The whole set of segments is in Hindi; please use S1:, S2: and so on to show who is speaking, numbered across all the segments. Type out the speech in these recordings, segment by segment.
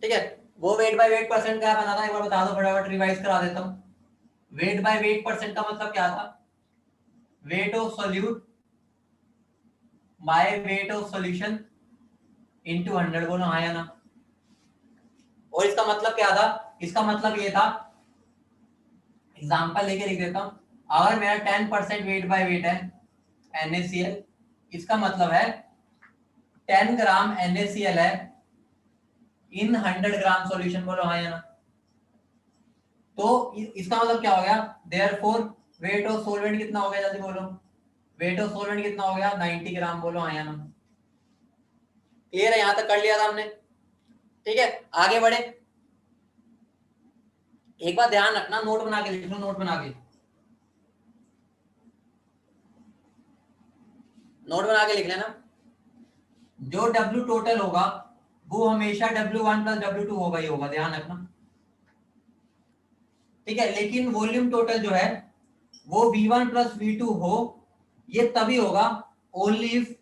S1: ठीक है, वो वेट बाय वेट परसेंट क्या बना था, एक बार बता दो फटाफट, रिवाइज करा देता हूं। वेट बाय वेट परसेंट का मतलब क्या था, weight of solute by weight of solution into 100, बोलो हाँ या ना। और इसका मतलब क्या था, इसका मतलब ये था, एग्जांपल लेके लिख देता हूं, अगर मेरा 10% वेट बाय वेट है NaCl, इसका मतलब है 10 ग्राम NaCl है इन 100 ग्राम सॉल्यूशन, बोलो हाँ या ना। तो इसका मतलब क्या हो गया, देयरफॉर वेट ऑफ सॉल्वेंट कितना हो गया, जल्दी बोलो, वेट ऑफ सॉल्वेंट कितना हो गया, 90 ग्राम, बोलो हाँ या ना। क्लियर है, यहां तक कर लिया था हमने। ठीक है, आगे बढ़े। एक बार ध्यान रखना, नोट बना के लिख लो, नोट बना के, नोट बना के लिख लेना। जो W टोटल होगा वो हमेशा W1 प्लस W2 होगा ही होगा, ध्यान रखना। ठीक है, लेकिन वॉल्यूम टोटल जो है वो V1 प्लस V2 हो, ये तभी होगा only if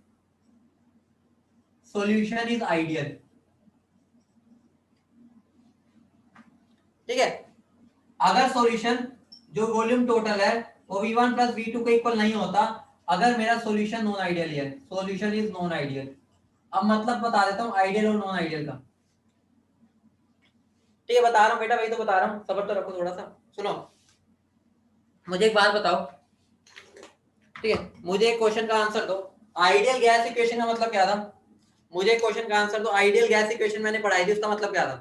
S1: solution is ideal. ठीक है, अगर सॉल्यूशन जो वॉल्यूम टोटल है वो V1 प्लस V2 के इक्वल नहीं होता, अगर मेरा सॉल्यूशन नॉन आइडियल है, सॉल्यूशन इज नॉन आइडियल। अब मतलब बता देता हूं आइडियल और नॉन आइडियल का। ठीक है, बता रहा हूं बेटा, वही तो बता रहा हूं, सब्र तो रखो थोड़ा सा। सुनो, मुझे एक बात बताओ, ठीक है, मुझे एक क्वेश्चन का आंसर दो, आइडियल गैस इक्वेशन का मतलब क्या था। मुझे एक क्वेश्चन का आंसर दो, आइडियल गैस इक्वेशन मैंने पढ़ाई थी, उसका मतलब क्या था,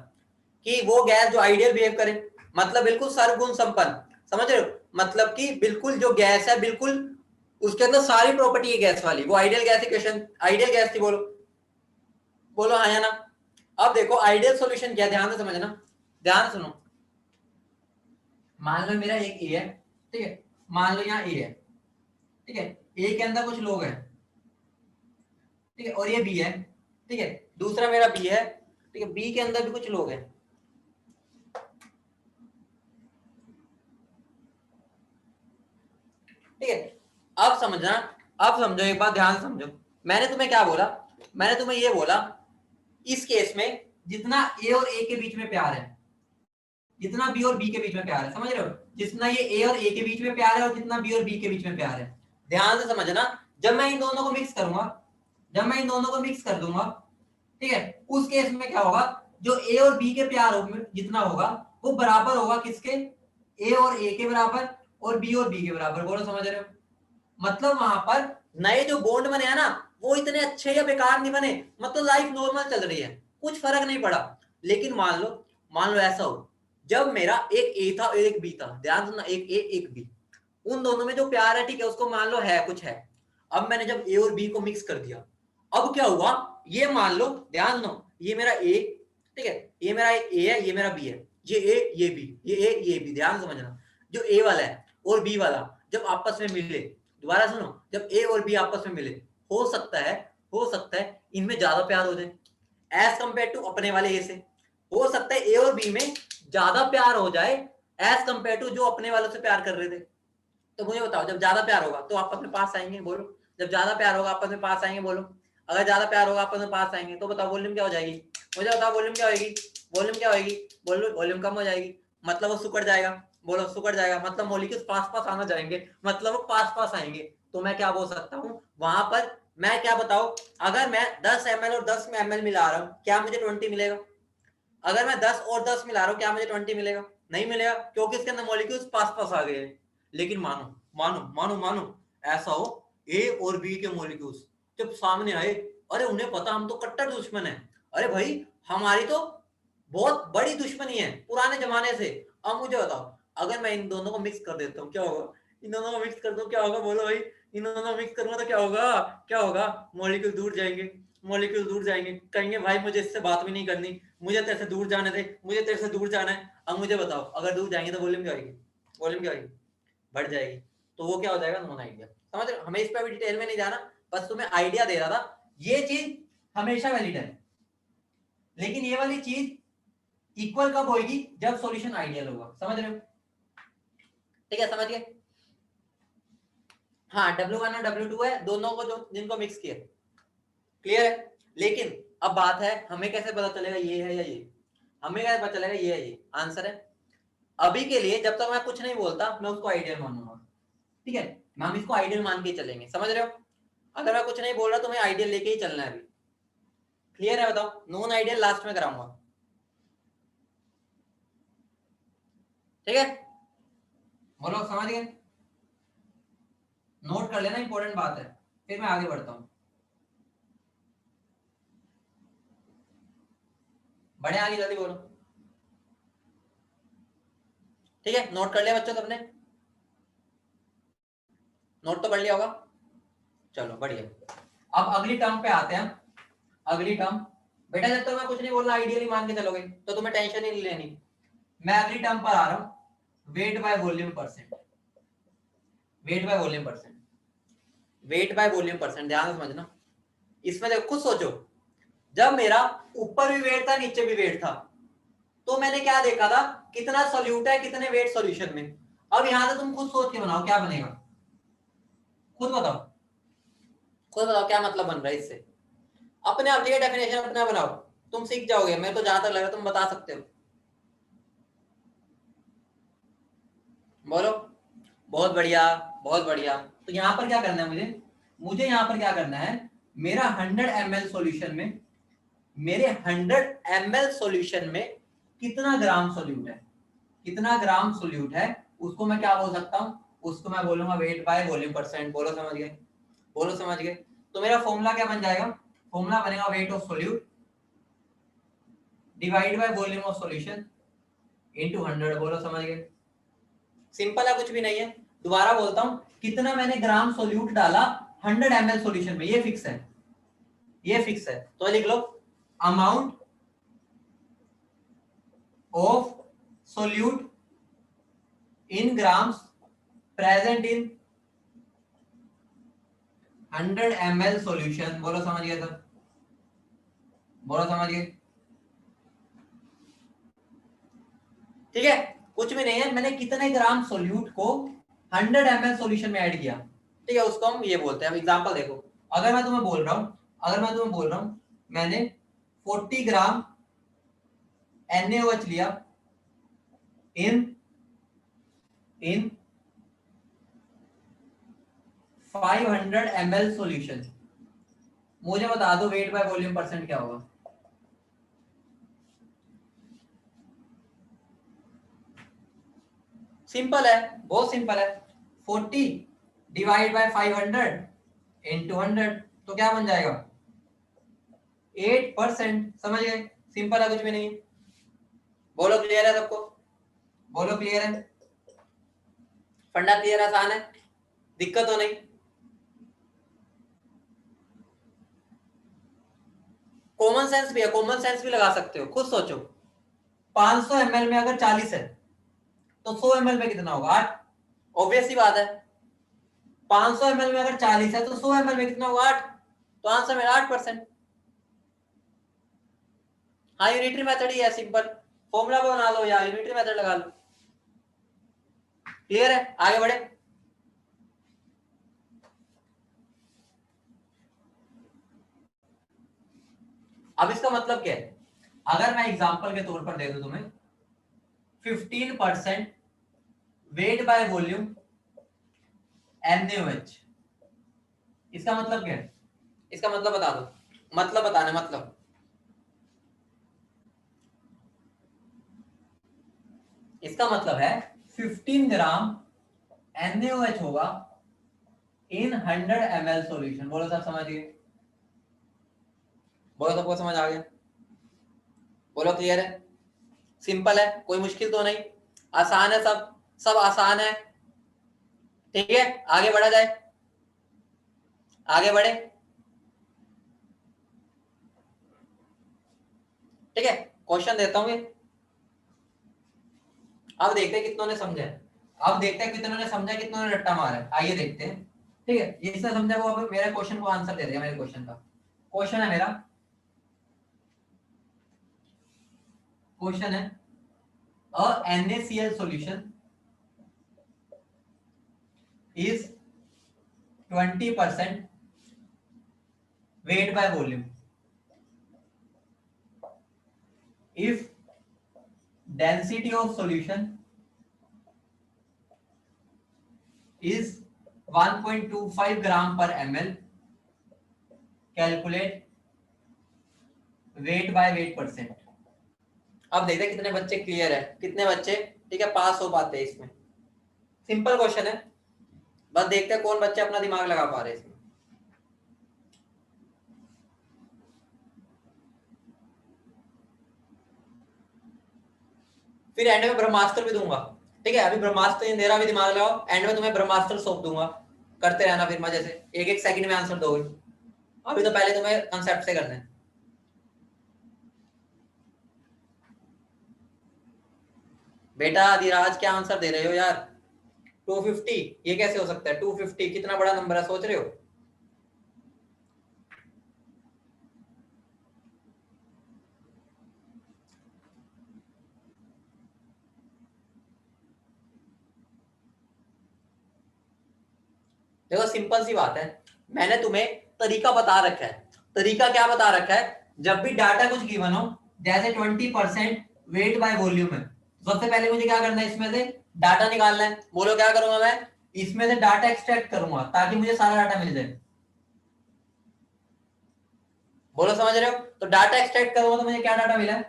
S1: कि वो गैस जो आइडियल बिहेव करे, मतलब बिल्कुल सर्वगुण संपन्न, समझ रहे हो, मतलब कि बिल्कुल जो गैस है बिल्कुल उसके अंदर सारी प्रॉपर्टी है गैस वाली, वो ideal gas equation ideal gas थी, बोलो, बोलो हाँ या ना। अब देखो आइडियल सॉल्यूशन क्या, ध्यान से समझना, ध्यान सुनो। मान लो मेरा एक ए है, ठीक है, मान लो यहाँ ए है, ठीक है, ए के अंदर कुछ लोग हैं, ठीक है, और ये बी है, ठीक है, दूसरा मेरा बी है, ठीक है, बी के अंदर भी कुछ लोग हैं। ठीक है, अब समझना, अब समझो, एक बात ध्यान समझो, मैंने तुम्हें क्या बोला, मैंने तुम्हें ये बोला, इस केस में जितना ए और ए के बीच में प्यार है, जितना बी और बी के बीच में प्यार है, समझ रहे हो, जितना ये ए और ए के बीच में प्यार है और जितना बी और बी के बीच में प्यार है, ध्यान से समझना, जब मैं इन दोनों को मिक्स करूंगा, जब मैं इन दोनों को मिक्स कर दूंगा, ठीक है, उस केस में क्या होगा, जो ए और बी के प्यार जितना होगा वो बराबर होगा किसके, ए और ए के बराबर और बी के बराबर, बोलो समझ रहे हो। मतलब वहां पर नए जो बॉन्ड बने हैं ना, वो इतने अच्छे या बेकार नहीं बने, मतलब लाइफ नॉर्मल चल रही है, कुछ फर्क नहीं पड़ा। लेकिन मान लो ऐसा हो, जब मेरा एक ए था और एक बी था, ध्यान सुनना, एक ए एक बी, उन दोनों में जो प्यार है, ठीक है, उसको मान लो है कुछ है, अब मैंने जब ए और बी को मिक्स कर दिया, अब क्या हुआ, ये मान लो, ध्यान दो, ये मेरा ए, ठीक है, ये मेरा ए है, ये मेरा बी है, ये ए ये बी, ये ए ये बी, ध्यान समझना, जो ए वाला है और बी वाला जब आपस में मिले, दोबारा सुनो, जब ए और बी आपस में मिले, हो सकता है, हो सकता है इनमें ज्यादा प्यार हो जाए एज कंपेयर टू अपने वाले ए से, हो सकता है ए और बी में ज्यादा प्यार हो जाए एज कंपेयर टू जो अपने वालों से प्यार कर रहे थे। तो मुझे बताओ, जब ज्यादा प्यार होगा तो आप अपने पास आएंगे, बोलो, जब ज्यादा प्यार होगा आप अपने पास आएंगे, बोलो, अगर ज्यादा प्यार होगा आप अपने पास आएंगे, तो बताओ वॉल्यूम क्या हो जाएगी, मुझे बताओ वॉल्यूम क्या होगी, वॉल्यूम क्या होगी, बोलो वॉल्यूम कम हो जाएगी, मतलब वो सुकड़ जाएगा, बोलो सुकड़ जाएगा, मतलब मॉलिक्यूल्स पास पास आना जाएंगे, मतलब वो पास पास आएंगे। तो मैं क्या बोल सकता हूँ वहां पर, मैं क्या बताऊं, अगर मैं 10 ml और 10 ml मिला रहा हूँ, क्या मुझे 20 मिलेगा, अगर मैं 10 और 10 मिला रहा हूँ, क्या मुझे 20 मिलेगा, नहीं मिलेगा, क्योंकि इसके अंदर मॉलिक्यूल्स पास पास आ गए हैं। लेकिन मानो मानो मानो मानो ऐसा हो, ए और बी के मॉलिक्यूल्स जब सामने आए, अरे उन्हें पता हम तो कट्टर दुश्मन है, अरे भाई हमारी तो बहुत बड़ी दुश्मनी है पुराने जमाने से। अब मुझे बताओ, अगर मैं इन दोनों को मिक्स कर देता हूँ क्या होगा, इन दोनों को मिक्स कर दो क्या होगा, बोलो भाई, इन दोनों को मिक्स करूंगा तो क्या होगा, क्या होगा, मॉलिक्यूल दूर जाएंगे, मॉलिक्यूल दूर जाएंगे, कहेंगे भाई मुझे इससे बात भी नहीं करनी, मुझे तेरे से दूर जाने दे, मुझे तेरे से दूर जाना है। अब मुझे बताओ, अगर दूर जाएंगे तो वॉल्यूम क्या होगी, वॉल्यूम क्या होगी, बढ़ जाएगी, तो वो क्या हो जाएगा, नॉन आइडिया, समझ रहे हो, हमें इस पर अभी डिटेल में नहीं जाना, बस तुम्हें आइडिया दे रहा था, ये चीज हमेशा वैलिड है, लेकिन ये वाली चीज इक्वल कब होगी, जब सॉल्यूशन आइडियल होगा, समझ रहे हो, ठीक है, समझ गए। हाँ, W1 और W2 है, दोनों को जो जिनको मिक्स किया, क्लियर है। लेकिन अब बात है हमें कैसे पता चलेगा ये है या ये, हमें क्या पता चलेगा, ये है, ये आंसर है। अभी के लिए जब तक मैं कुछ नहीं बोलता मैं उसको आइडियल मानूंगा, ठीक है, हम इसको आइडियल मान के चलेंगे, समझ रहे हो? अगर मैं कुछ नहीं बोल रहा तो मैं आइडियल लेके ही चलना है अभी। क्लियर है? बताओ, नॉन आइडियल लास्ट में कराऊंगा, ठीक है? बोलो, समझ गए? नोट कर लेना, इंपॉर्टेंट बात है, फिर मैं आगे बढ़ता हूं। बढ़े आगे, जल्दी बोलो। ठीक है, नोट कर लिया बच्चों सबने? नोट तो कर लिया होगा, चलो बढ़िया। अब अगली टर्म पे आते हैं। अगली टर्म, बेटा जब तक मैं कुछ नहीं बोल रहा आइडियली मान के चलोगे तो तुम्हें टेंशन ही नहीं लेनी। मैं अगली टर्म पर आ रहा हूं, weight by volume percent. Weight by volume percent, weight by volume percent, ध्यान से समझना। इसमें देखो, खुद सोचो, जब मेरा ऊपर भी वेट था नीचे भी वेट था तो मैंने क्या देखा था, कितना सोल्यूट है कितने वेट सॉल्यूशन में। अब यहां से तुम खुद सोच के बनाओ क्या बनेगा, खुद बताओ, खुद बताओ क्या मतलब बन रहा है इससे। अपने आप ये डेफिनेशन अपने आप बनाओ, तुम सीख जाओगे, मेरे को जहां तक लग रहा है तुम बता सकते हो। बोलो, बहुत बढ़िया, बहुत बढ़िया। तो यहां पर क्या करना है मुझे, मुझे यहां पर क्या करना है, मेरा 100 ml सॉल्यूशन में, मेरे 100 ml सॉल्यूशन में कितना ग्राम सोल्यूट है, कितना ग्राम सोल्यूट है, उसको मैं क्या बोल सकता हूं, उसको मैं बोलूंगा वेट बाय वॉल्यूम परसेंट। बोलो समझ गए, बोलो समझ गए। तो मेरा फॉर्मूला क्या बन जाएगा, फॉर्मूला बनेगा weight of solute divide by volume of solution into 100। बोलो समझ गए, सिंपल है, कुछ भी नहीं है। दोबारा बोलता हूं, कितना मैंने ग्राम सोल्यूट डाला 100 ml सॉल्यूशन में, ये फिक्स है, ये फिक्स है। तो लिख लो, amount of solute in grams present in 100 ml solution. बोलो समझ गए सब, बोलो समझ गए, ठीक है? कुछ भी नहीं है, मैंने कितने ग्राम सोल्यूट को 100 ml सॉल्यूशन में ऐड किया, ठीक है, उसको हम ये बोलते हैं। अब एग्जांपल देखो, अगर मैं तुम्हें बोल रहा हूं, अगर मैं तुम्हें बोल रहा हूं मैंने 40 ग्राम NaOH लिया इन इन 500 ml सॉल्यूशन, मुझे बता दो वेट बाय वॉल्यूम परसेंट क्या होगा। सिंपल है, बहुत सिंपल है, 40 डिवाइड बाय 500 इनटू 100, तो क्या बन जाएगा, 8%। समझ गए, सिंपल है, कुछ भी नहीं। बोलो क्लियर है सबको, बोलो क्लियर है, फंडा क्लियर, आसान है, दिक्कत तो नहीं? कॉमन सेंस भी है, कॉमन सेंस भी लगा सकते हो, खुद सोचो। 500 ml में अगर 40 है तो 100 ml में कितना होगा, 8। ऑब्वियस सी बात है, 500 ml में अगर 40 है तो 100 ml में कितना होगा, 8। तो आंसर मेरा 8%। हाँ, यूनिटरी मेथड ही है, सिंपल फॉर्मूला बना लो या यूनिटरी मेथड लगा लो। क्लियर है, आगे बढ़े। अब इसका मतलब क्या है, अगर मैं एग्जांपल के तौर पर दे दूं तुम्हें 15% वेट बाय वॉल्यूम NaOH, इसका मतलब क्या है, इसका मतलब बता दो, मतलब बताना, मतलब इसका मतलब है 15 ग्राम NaOH होगा इन 100 ml सॉल्यूशन। बोलो सब समझ गए, बोलो सबको समझ आ गया, बोलो क्लियर है, सिंपल है, कोई मुश्किल तो नहीं, आसान है, सब सब आसान है, ठीक है? आगे बढ़ा जाए, आगे बढ़े, ठीक है? क्वेश्चन देता हूं ये, अब देखते हैं कितनों ने समझा है, अब देखते हैं कितनों ने समझा, कितनों ने रट्टा मारा है, आइए देखते हैं। ठीक है, जिसने समझा वो अब मेरे क्वेश्चन को आंसर दे देगा। मेरे क्वेश्चन का क्वेश्चन है, मेरा क्वेश्चन है, अ NaCl solution is 20% weight by volume if density of solution is 1.25 ग्राम पर ml, calculate weight by weight percent. अब देखते हैं कितने बच्चे क्लियर है, कितने बच्चे ठीक है पास हो पाते हैं इसमें। सिंपल क्वेश्चन है, बस देखते हैं कौन बच्चे अपना दिमाग लगा पा रहे हैं इसमें। फिर एंड में ब्रह्मास्त्र भी दूंगा, ठीक है। अभी ब्रह्मास्त्र दे रहा, भी दिमाग लगाओ, एंड में तुम्हें ब्रह्मास्त्र सौंप दूंगा, करते रहना फिर मजे से, एक एक सेकंड में आंसर दोगे। अभी तो पहले तुम्हें कंसेप्ट से करना है। बेटा धीराज क्या आंसर दे रहे हो यार? 250, ये कैसे हो सकता है? 250 कितना बड़ा नंबर है, सोच रहे हो? देखो सिंपल सी बात है, मैंने तुम्हें तरीका बता रखा है। तरीका क्या बता रखा है? जब भी डाटा कुछ गिवन हो, जैसे 20% वेट बाय वॉल्यूम है, सबसे पहले मुझे क्या करना है, इसमें से डाटा निकालना है। बोलो क्या करूंगा मैं? इसमें से डाटा एक्सट्रैक्ट करूंगा ताकि मुझे सारा डाटा मिल जाए। बोलो समझ रहे हो? तो डाटा एक्सट्रैक्ट करूंगा तो मुझे क्या डाटा मिला?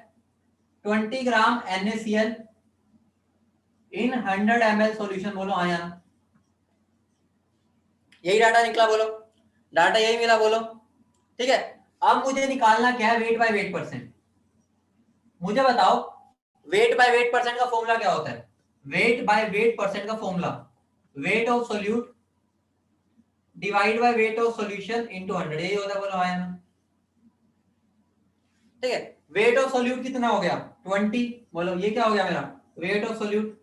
S1: 20 ग्राम NaCl इन 100 ml सॉल्यूशन। बोलो हाँ या ना? यही डाटा निकला, बोलो डाटा यही मिला, बोलो ठीक है। अब मुझे निकालना क्या है? Weight by weight percent. मुझे बताओ वेट बाय वेट परसेंट का फॉर्मूला क्या होता है? वेट बाय वेट परसेंट का formula weight of solute divide by weight of solution into 100, यही होता है। बोलो हाँ या ना? ठीक है, वेट ऑफ सोल्यूट कितना हो गया? 20। बोलो ये क्या हो गया मेरा? Weight of solute.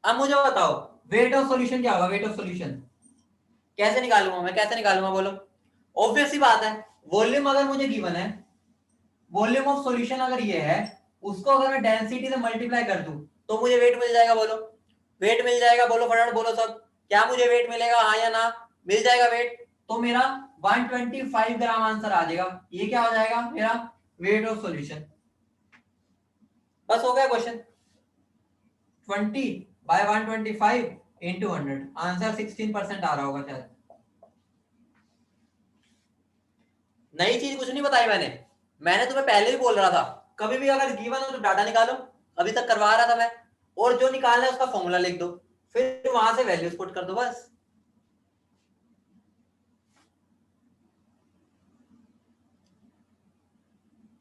S1: अब मुझे बताओ वेट ऑफ सॉल्यूशन क्या होगा? वेट ऑफ सॉल्यूशन कैसे निकालूंगा मैं? कैसे निकालूंगा बोलो? ऑब्वियस सी बात है, वॉल्यूम अगर मुझे गिवन है, वॉल्यूम ऑफ सॉल्यूशन अगर ये है, उसको अगर मैं डेंसिटी से मल्टीप्लाई कर दूं तो मुझे वेट मिल जाएगा। बोलो वेट मिल जाएगा। बोलो फटाफट बोलो सब, क्या मुझे वेट मिलेगा? हाँ या ना? मिल जाएगा वेट। तो मेरा 125 ग्राम आंसर आ जाएगा। ये क्या हो जाएगा मेरा? Weight of solution. बस हो गया क्वेश्चन। 20 बाय 125 इंटू 100, आंसर 16% आ रहा होगा शायद। नई चीज कुछ नहीं बताई मैंने। मैंने तुम्हें पहले भी बोल रहा था, कभी भी अगर गिवन हो तो डाटा निकालो। अभी तक करवा रहा था मैं, और जो निकालना है उसका फॉर्मूला लिख दो, फिर वहां से वैल्यूज पुट कर दो बस।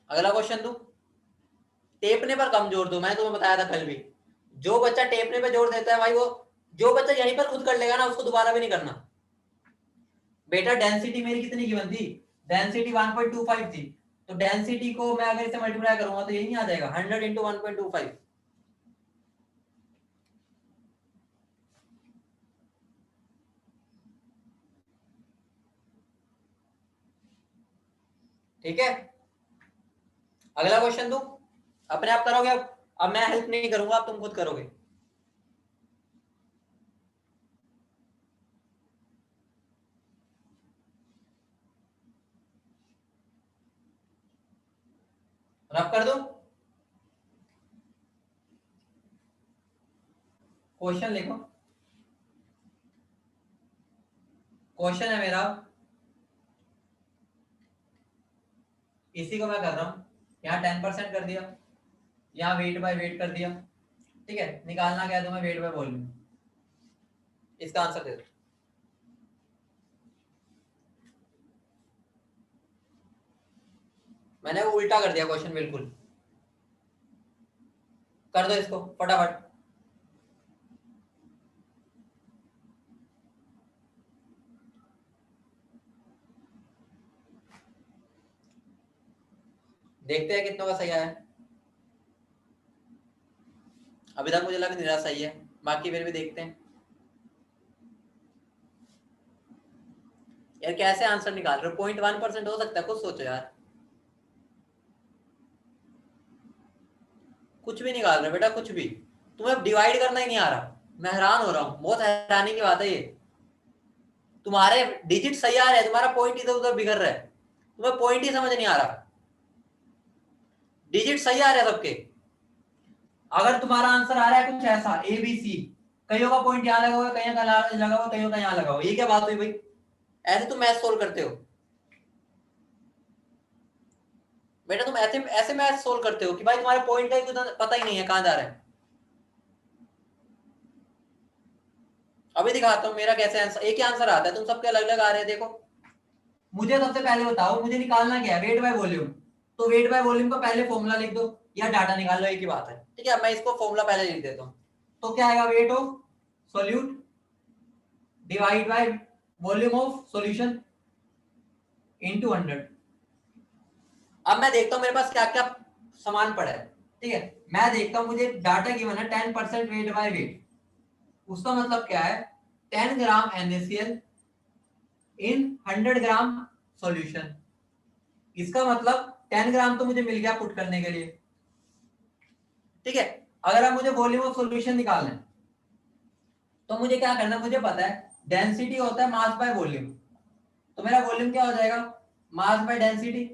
S1: अगला क्वेश्चन दो। टेपने पर कम जोर दो, मैंने तुम्हें बताया था कल भी। जो बच्चा टेपने पर जोर देता है भाई, वो जो बच्चा यहीं पर खुद कर लेगा ना, उसको दोबारा भी नहीं करना। बेटा डेंसिटी मेरी कितनी गिवन थी? डेंसिटी 1.25 थी। तो डेंसिटी को मैं अगर इसे मल्टीप्लाई करूंगा तो यही नहीं आ जाएगा, 100 इंटू 1.25। ठीक है, अगला क्वेश्चन दो। अपने आप करोगे अब मैं हेल्प नहीं करूंगा, अब तुम खुद करोगे। रब कर दो, क्वेश्चन लिखो। क्वेश्चन है मेरा, इसी को मैं कर रहा हूं। यहाँ 10% कर दिया, यहाँ वेट बाय वेट कर दिया। ठीक है, निकालना क्या है तुम्हें? Weight by volume. इसका आंसर दे दो। मैंने वो उल्टा कर दिया क्वेश्चन बिल्कुल। कर दो इसको फटाफट। देखते हैं कितना का सही आया। अभी तक मुझे लग नहीं रहा सही है, बाकी फिर भी देखते हैं। यार कैसे आंसर निकाल रहे हो? 0.1% हो सकता है, कुछ सोचो यार। कुछ भी निकाल रहे हो बेटा, कुछ भी। तुम्हें डिवाइड करना ही नहीं आ रहा। मैं हैरान हो रहा हूँ, बहुत हैरानी की बात है ये। तुम्हारे डिजिट सही आ रहे हैं, तुम्हारा पॉइंट इधर उधर बिगड़ रहा है, तुम्हें पॉइंट ही समझ नहीं आ रहा। डिजिट सही आ रहे हैं सबके, अगर तुम्हारा आंसर आ रहा है कुछ ऐसा ए बी सी, कईयों का पॉइंट यहाँ लगा हुआ है, कईयों का लगा हुआ, कईयों का यहाँ लगा हुआ, ये क्या बात हुई भाई? ऐसे तुम मैथ सोल्व करते हो बेटा, तुम ऐसे ऐसे मैथ सोल्व करते हो कि भाई तुम्हारे पॉइंट का कुछ पता ही नहीं है कहां जा रहा है। अभी दिखाता हूँ मेरा कैसे आंसर, एक ही आंसर आता है, तुम सबके अलग अलग आ रहे हैं। देखो मुझे सबसे पहले बताओ, मुझे निकालना क्या है, वेट बाय वॉल्यूम। तो वेट बाय वॉल्यूम का पहले फॉर्मूला लिख दो या डाटा निकाल लो, एक ही बात है। ठीक है, मैं इसको फॉर्मूला पहले लिख देता हूँ। तो क्या आएगा, weight of solute divide by volume of solution into 100। अब मैं देखता हूँ मेरे पास क्या क्या सामान पड़ा है। ठीक है, मैं देखता हूँ मुझे डाटा गिवन है 10% वेट बाय वेट, उसका मतलब क्या है 10 ग्राम NaCl इन 100 ग्राम सॉल्यूशन। इसका मतलब 10 ग्राम तो मुझे मिल गया पुट करने के लिए। ठीक है, अगर अब मुझे वॉल्यूम ऑफ सॉल्यूशन निकालना है तो मुझे क्या करना है, मुझे पता है डेंसिटी होता है मास बाय वॉल्यूम। तो मेरा वॉल्यूम क्या हो जाएगा, मास बाय डेंसिटी।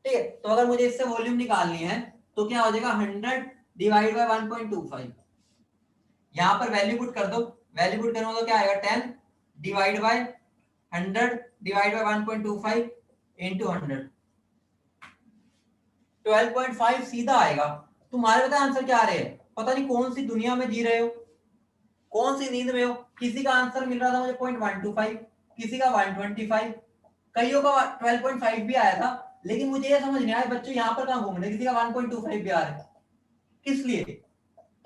S1: ठीक है, तो अगर मुझे इससे वॉल्यूम निकालनी है तो क्या हो जाएगा 100 डिवाइड बाय 1.25। यहां पर वैल्यू पुट कर दो, वैल्यू पुट करूंगा तो क्या आएगा 10 divide by 100 divide by 1.25 into 100, 12.5 सीधा आएगा। तुम्हारे पता आंसर क्या आ रहे हैं, पता नहीं कौन सी दुनिया में जी रहे हो, कौन सी नींद में हो। किसी का आंसर मिल रहा था मुझे 0.125, किसी का 125, कईयों का 12.5 भी आया था। लेकिन मुझे ये समझ नहीं आया बच्चों यहाँ पर कहां घूम रहे, किसी का 1.25 भी आ रहा है, किस लिए?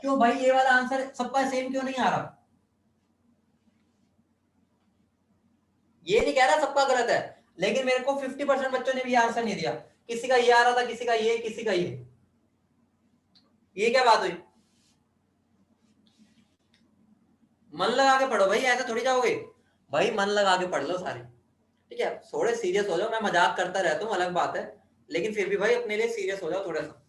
S1: क्यों भाई ये वाला आंसर सबका सेम क्यों नहीं आ रहा? ये नहीं कह रहा सबका गलत है, लेकिन मेरे को 50% बच्चों ने भी आंसर नहीं दिया। किसी का ये आ रहा था, किसी का ये, किसी का ये क्या बात हुई? मन लगा के पढ़ो भाई, ऐसे थोड़ी जाओगे भाई, मन लगा के पढ़ लो सारे। ठीक है, थोड़े सीरियस हो जाओ, मैं मजाक करता रहता हूँ अलग बात है, लेकिन फिर भी भाई अपने लिए सीरियस हो जाओ थोड़ा सा।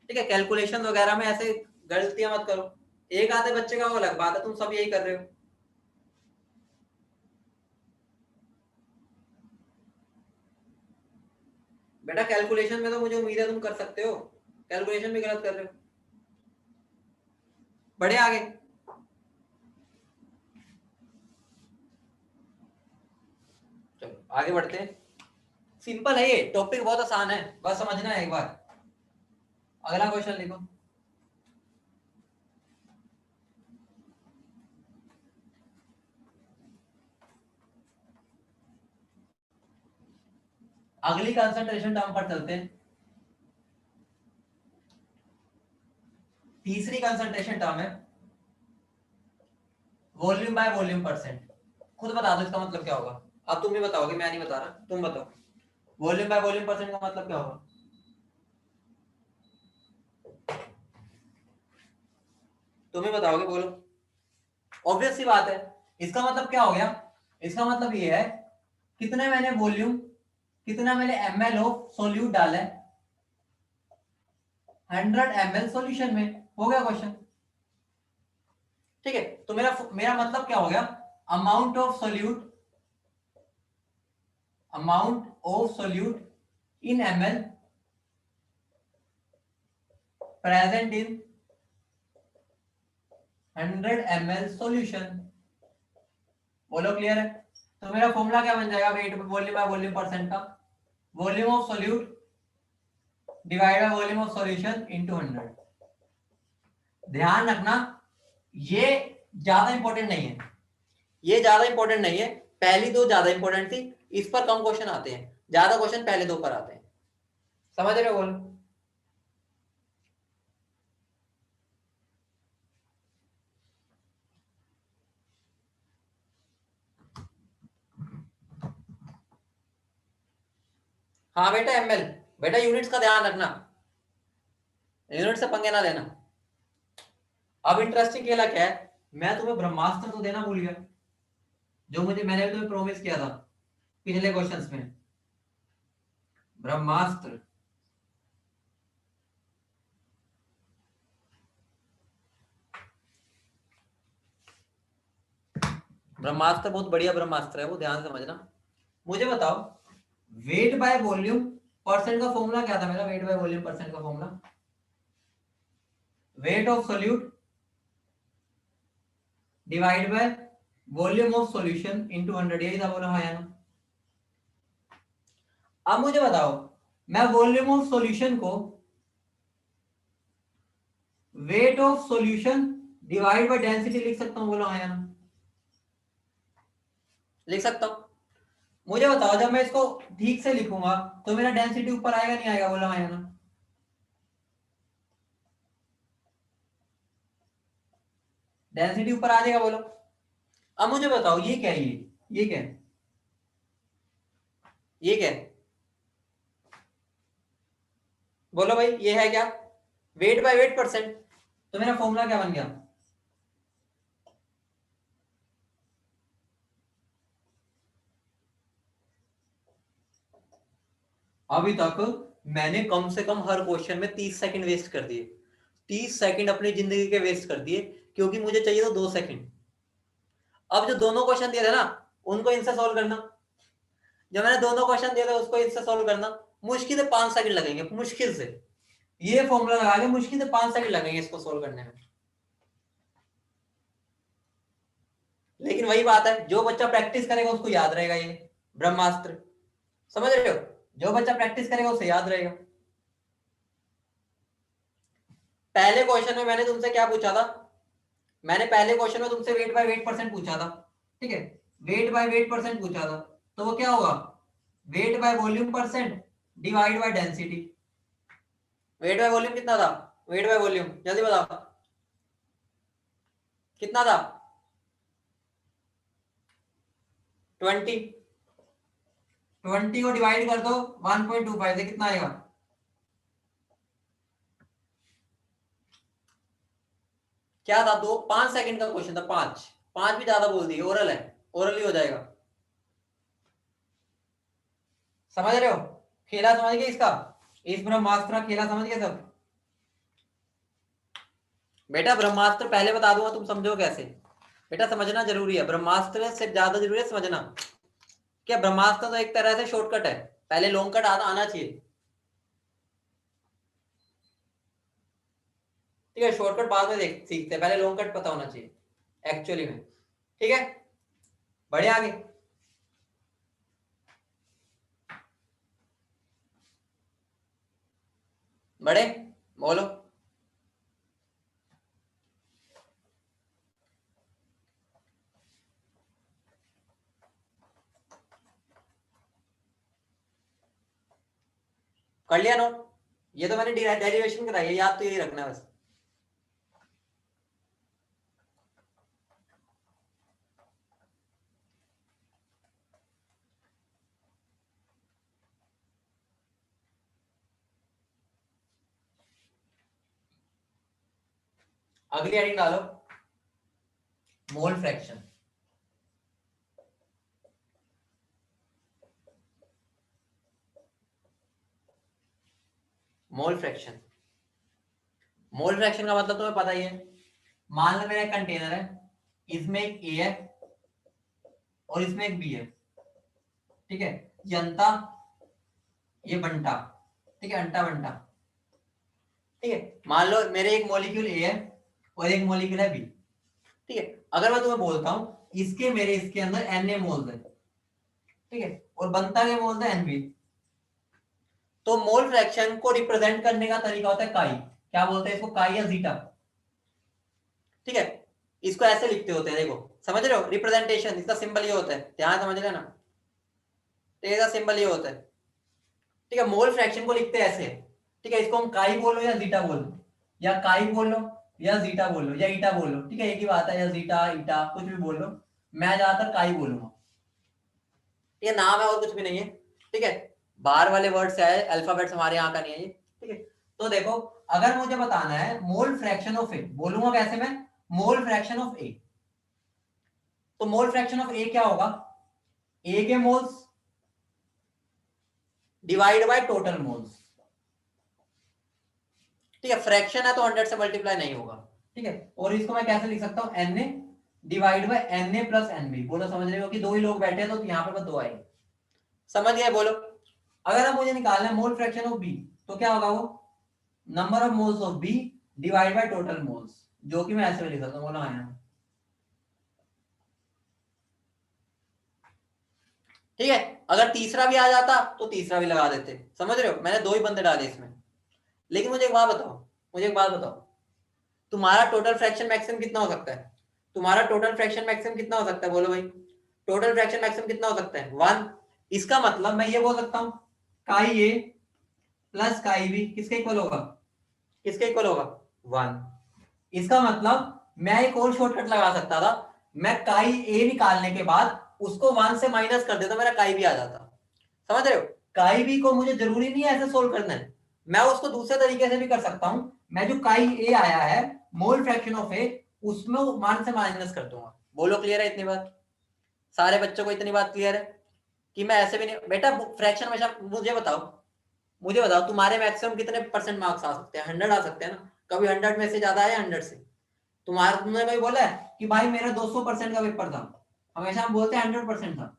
S1: ठीक है, कैलकुलेशन वगैरह में ऐसे गलतियां मत करो। एक आधे बच्चे का वो अलग बात है, तुम सब यही कर रहे हो। बेटा कैलकुलेशन में तो मुझे उम्मीद है तुम कर सकते हो, कैलकुलेशन भी गलत कर रहे हो। बढ़े आगे, चलो आगे बढ़ते हैं। सिंपल है ये टॉपिक, बहुत आसान है, बस समझना है एक बार। अगला क्वेश्चन लिखो। अगली कंसंट्रेशन टर्म पर चलते हैं। तीसरी कंसंट्रेशन टर्म है वॉल्यूम बाय वॉल्यूम परसेंट। खुद बता दो इसका मतलब क्या होगा। अब तुम भी बताओगे, मैं नहीं बता रहा, तुम बताओ वॉल्यूम बाय वॉल्यूम परसेंट का मतलब क्या होगा। तुम ही बताओगे, बोलो। ऑब्वियस सी बात है, इसका मतलब क्या हो गया, इसका मतलब ये है कितने मैंने वॉल्यूम, कितना मैंने ml ऑफ सोल्यूट डाला है 100 ml सॉल्यूशन में। हो गया क्वेश्चन। ठीक है, तो मेरा मेरा मतलब क्या हो गया, amount of solute, amount of solute in ml present in 100 ml solution. बोलो क्लियर है? तो मेरा फॉर्मूला क्या बन जाएगा weight volume by volume percent का, volume of solute divide by volume of solution into 100। ध्यान रखना ये ज्यादा इंपॉर्टेंट नहीं है, ये ज्यादा इंपॉर्टेंट नहीं है। पहली दो ज्यादा इंपॉर्टेंट थी, इस पर कम क्वेश्चन आते हैं, ज्यादा क्वेश्चन पहले दो पर आते हैं। समझ रहे हो? बोलो। हाँ बेटा ml, बेटा यूनिट्स का ध्यान रखना, यूनिट से पंगे ना लेना। अब इंटरेस्टिंग खेला क्या है, मैं तुम्हें ब्रह्मास्त्र तो देना भूल गया, जो मैंने तुम्हें प्रॉमिस किया था पिछले क्वेश्चंस में। ब्रह्मास्त्र, ब्रह्मास्त्र बहुत बढ़िया ब्रह्मास्त्र है, वो ध्यान से समझना। मुझे बताओ वेट बाय वॉल्यूम परसेंट का फॉर्मूला क्या था मेरा, वेट बाय वॉल्यूम परसेंट का formula weight of solute divide by volume of solution into 100, यही था बोला हाँ या ना। अब मुझे बताओ, मैं वॉल्यूम ऑफ सॉल्यूशन को weight of solution divide by density लिख सकता हूं, बोलो हाँ या ना। लिख सकता हूं। मुझे बताओ जब मैं इसको ठीक से लिखूंगा तो मेरा डेंसिटी ऊपर आएगा नहीं आएगा, बोलो हाँ या ना। डेंसिटी ऊपर आ जाएगा, बोलो। अब मुझे बताओ ये क्या है, ये क्या है, ये क्या है, बोलो भाई ये है क्या, वेट बाय वेट परसेंट। तो मेरा फॉर्मूला क्या बन गया, अभी तक मैंने कम से कम हर क्वेश्चन में 30 सेकंड वेस्ट कर दिए, 30 सेकंड अपनी जिंदगी के वेस्ट कर दिए, क्योंकि मुझे चाहिए था 2 सेकंड। अब जो दोनों क्वेश्चन दिए थे ना उनको इनसे सॉल्व करना, जो मैंने दोनों क्वेश्चन दिए थे उसको इनसे सॉल्व करना, मुश्किल से 5 सेकंड लगेंगे, मुश्किल से। ये फॉर्मूला लगा के मुश्किल से 5 सेकंड लगेंगे इसको सोल्व करने में। लेकिन वही बात है, जो बच्चा प्रैक्टिस करेगा उसको याद रहेगा ये ब्रह्मास्त्र, समझ रहे हो, जो बच्चा प्रैक्टिस करेगा उसे याद रहेगा। पहले क्वेश्चन में मैंने तुमसे क्या पूछा था, मैंने पहले क्वेश्चन में तुमसे वेट बाय वेट परसेंट पूछा था, ठीक है, वेट बाय वेट परसेंट पूछा था, तो वो क्या होगा, weight by volume percent divide by density. Weight by volume कितना था, वेट बाय वॉल्यूम जल्दी बताओ कितना था, 20, 20 को डिवाइड कर दो 1.25 से, कितना आएगा, क्या था, 5 सेकंड का क्वेश्चन था, 5, 5 भी ज्यादा बोल दिए, ओरल है, ओरल ही हो जाएगा। समझ रहे हो, खेला समझ गए इसका, इस ब्रह्मास्त्र खेला समझ गए सब। बेटा ब्रह्मास्त्र पहले बता दूंगा, तुम समझो कैसे, बेटा समझना जरूरी है, ब्रह्मास्त्र से ज्यादा जरूरी है समझना। क्या ब्रह्मास्त्र तो एक तरह से शॉर्टकट है, पहले लॉन्ग कट आना चाहिए, ठीक है, शॉर्टकट बाद में देख सीखते हैं, पहले लॉन्ग कट पता होना चाहिए एक्चुअली में, ठीक है, बढ़िया आगे। बड़े बोलो, कर लिया नोट, ये तो मैंने डेरिवेशन कराई है, याद तो यही रखना है बस। अगली हेडिंग डालो, mole fraction. Mole fraction, mole fraction का मतलब तुम्हें पता ही है, मान लो मेरा एक कंटेनर है, इसमें एक ए है और इसमें एक बी है, ठीक है, जनता, ये बंटा, ठीक है, अंटा बंटा, ठीक है, मान लो मेरे एक मॉलिक्यूल ए है और एक मॉलिक्यूल है बी, ठीक है, अगर मैं तुम्हें बोलता हूं इसके मेरे इसके अंदर एन ए मोल्स है, ठीक है, और बनता के मोल्स है एनबी, तो मोल फ्रैक्शन को रिप्रेजेंट करने का तरीका होता है काई, क्या बोलते हैं इसको, काई या जीटा, ठीक है, इसको ऐसे लिखते होते हैं, देखो समझ रहे हो, रिप्रेजेंटेशन इसका सिंबल ये होता है, ध्यान समझ लेना, तो इसका सिंबल ये होता है, ठीक है, मोल फ्रैक्शन को लिखते हैं ऐसे, ठीक है, इसको हम काई बोलो या जीटा बोलो, या काई बोलो या जीटा बोलो या ईटा बोलो, ठीक है, एक ही बात है, या जीटा ईटा कुछ भी बोल लो, मैं ज्यादातर काई बोलूंगा, ये नाम है और कुछ भी नहीं है, ठीक है, बाहर वाले वर्ड से आए, अल्फाबेट्स हमारे यहाँ का नहीं है ये, ठीक है, तो देखो अगर मुझे बताना है मोल फ्रैक्शन ऑफ ए, बोलूंगा कैसे मैं, मोल फ्रैक्शन ऑफ ए, तो मोल फ्रैक्शन ऑफ ए क्या होगा, ए के moles divide by total moles, ठीक है, फ्रैक्शन है तो 100 से मल्टीप्लाई नहीं होगा, ठीक है, और इसको मैं कैसे लिख सकता हूं, N A divide by N A plus N B, बोलो समझ रहे हो कि दो ही लोग बैठे हैं तो यहाँ पे बस दो आएंगे, समझ गए, बोलो। अगर अब मुझे निकालना है मोल फ्रैक्शन ऑफ बी, तो क्या होगा वो, number of moles of B divide by total moles, जो कि मैं ऐसे में लिख सकता हूँ, बोलो आयन। ठीक है, अगर तीसरा भी आ जाता तो तीसरा भी लगा देते, समझ रहे हो, मैंने दो ही बंदे डाले इसमें। लेकिन मुझे एक बात बताओ, मुझे एक बात बताओ, तुम्हारा टोटल फ्रैक्शन मैक्सिमम कितना हो सकता है? तुम्हारा टोटल फ्रैक्शन मैक्सिमम कितना हो सकता है, बोलो भाई। टोटल फ्रैक्शन मैक्सिमम कितना हो सकता है? 1। इसका मतलब मैं ये बोल सकता हूँ काई ए प्लस काई बी किसके इक्वल होगा? किसके इक्वल होगा? 1। इसका मतलब मैं एक और शॉर्टकट लगा सकता था, मैं काई ए निकालने के बाद उसको 1 से माइनस कर देता, मेरा काई बी आ जाता। समझ रहे हो? काई बी को मुझे जरूरी नहीं है ऐसे सोल्व करना है, मैं उसको दूसरे तरीके से भी कर सकता हूं। मैं जो काई ए आया है मोल फ्रैक्शन ऑफ ए, उसमें 1 से माइनस कर दूंगा। बोलो क्लियर है इतनी बात? सारे बच्चों को इतनी बात क्लियर है कि मैं ऐसे भी नहीं बेटा फ्रैक्शन हमेशा। मुझे बताओ, मुझे बताओ तुम्हारे मैक्सिमम कितने परसेंट मार्क्स आ सकते हैं? 100 आ सकते हैं ना? कभी 100 में से ज्यादा है? 100 से तुम्हारा, तुमने कभी बोला है कि भाई मेरा 200% का पेपर था? हमेशा हम बोलते हैं 100% था।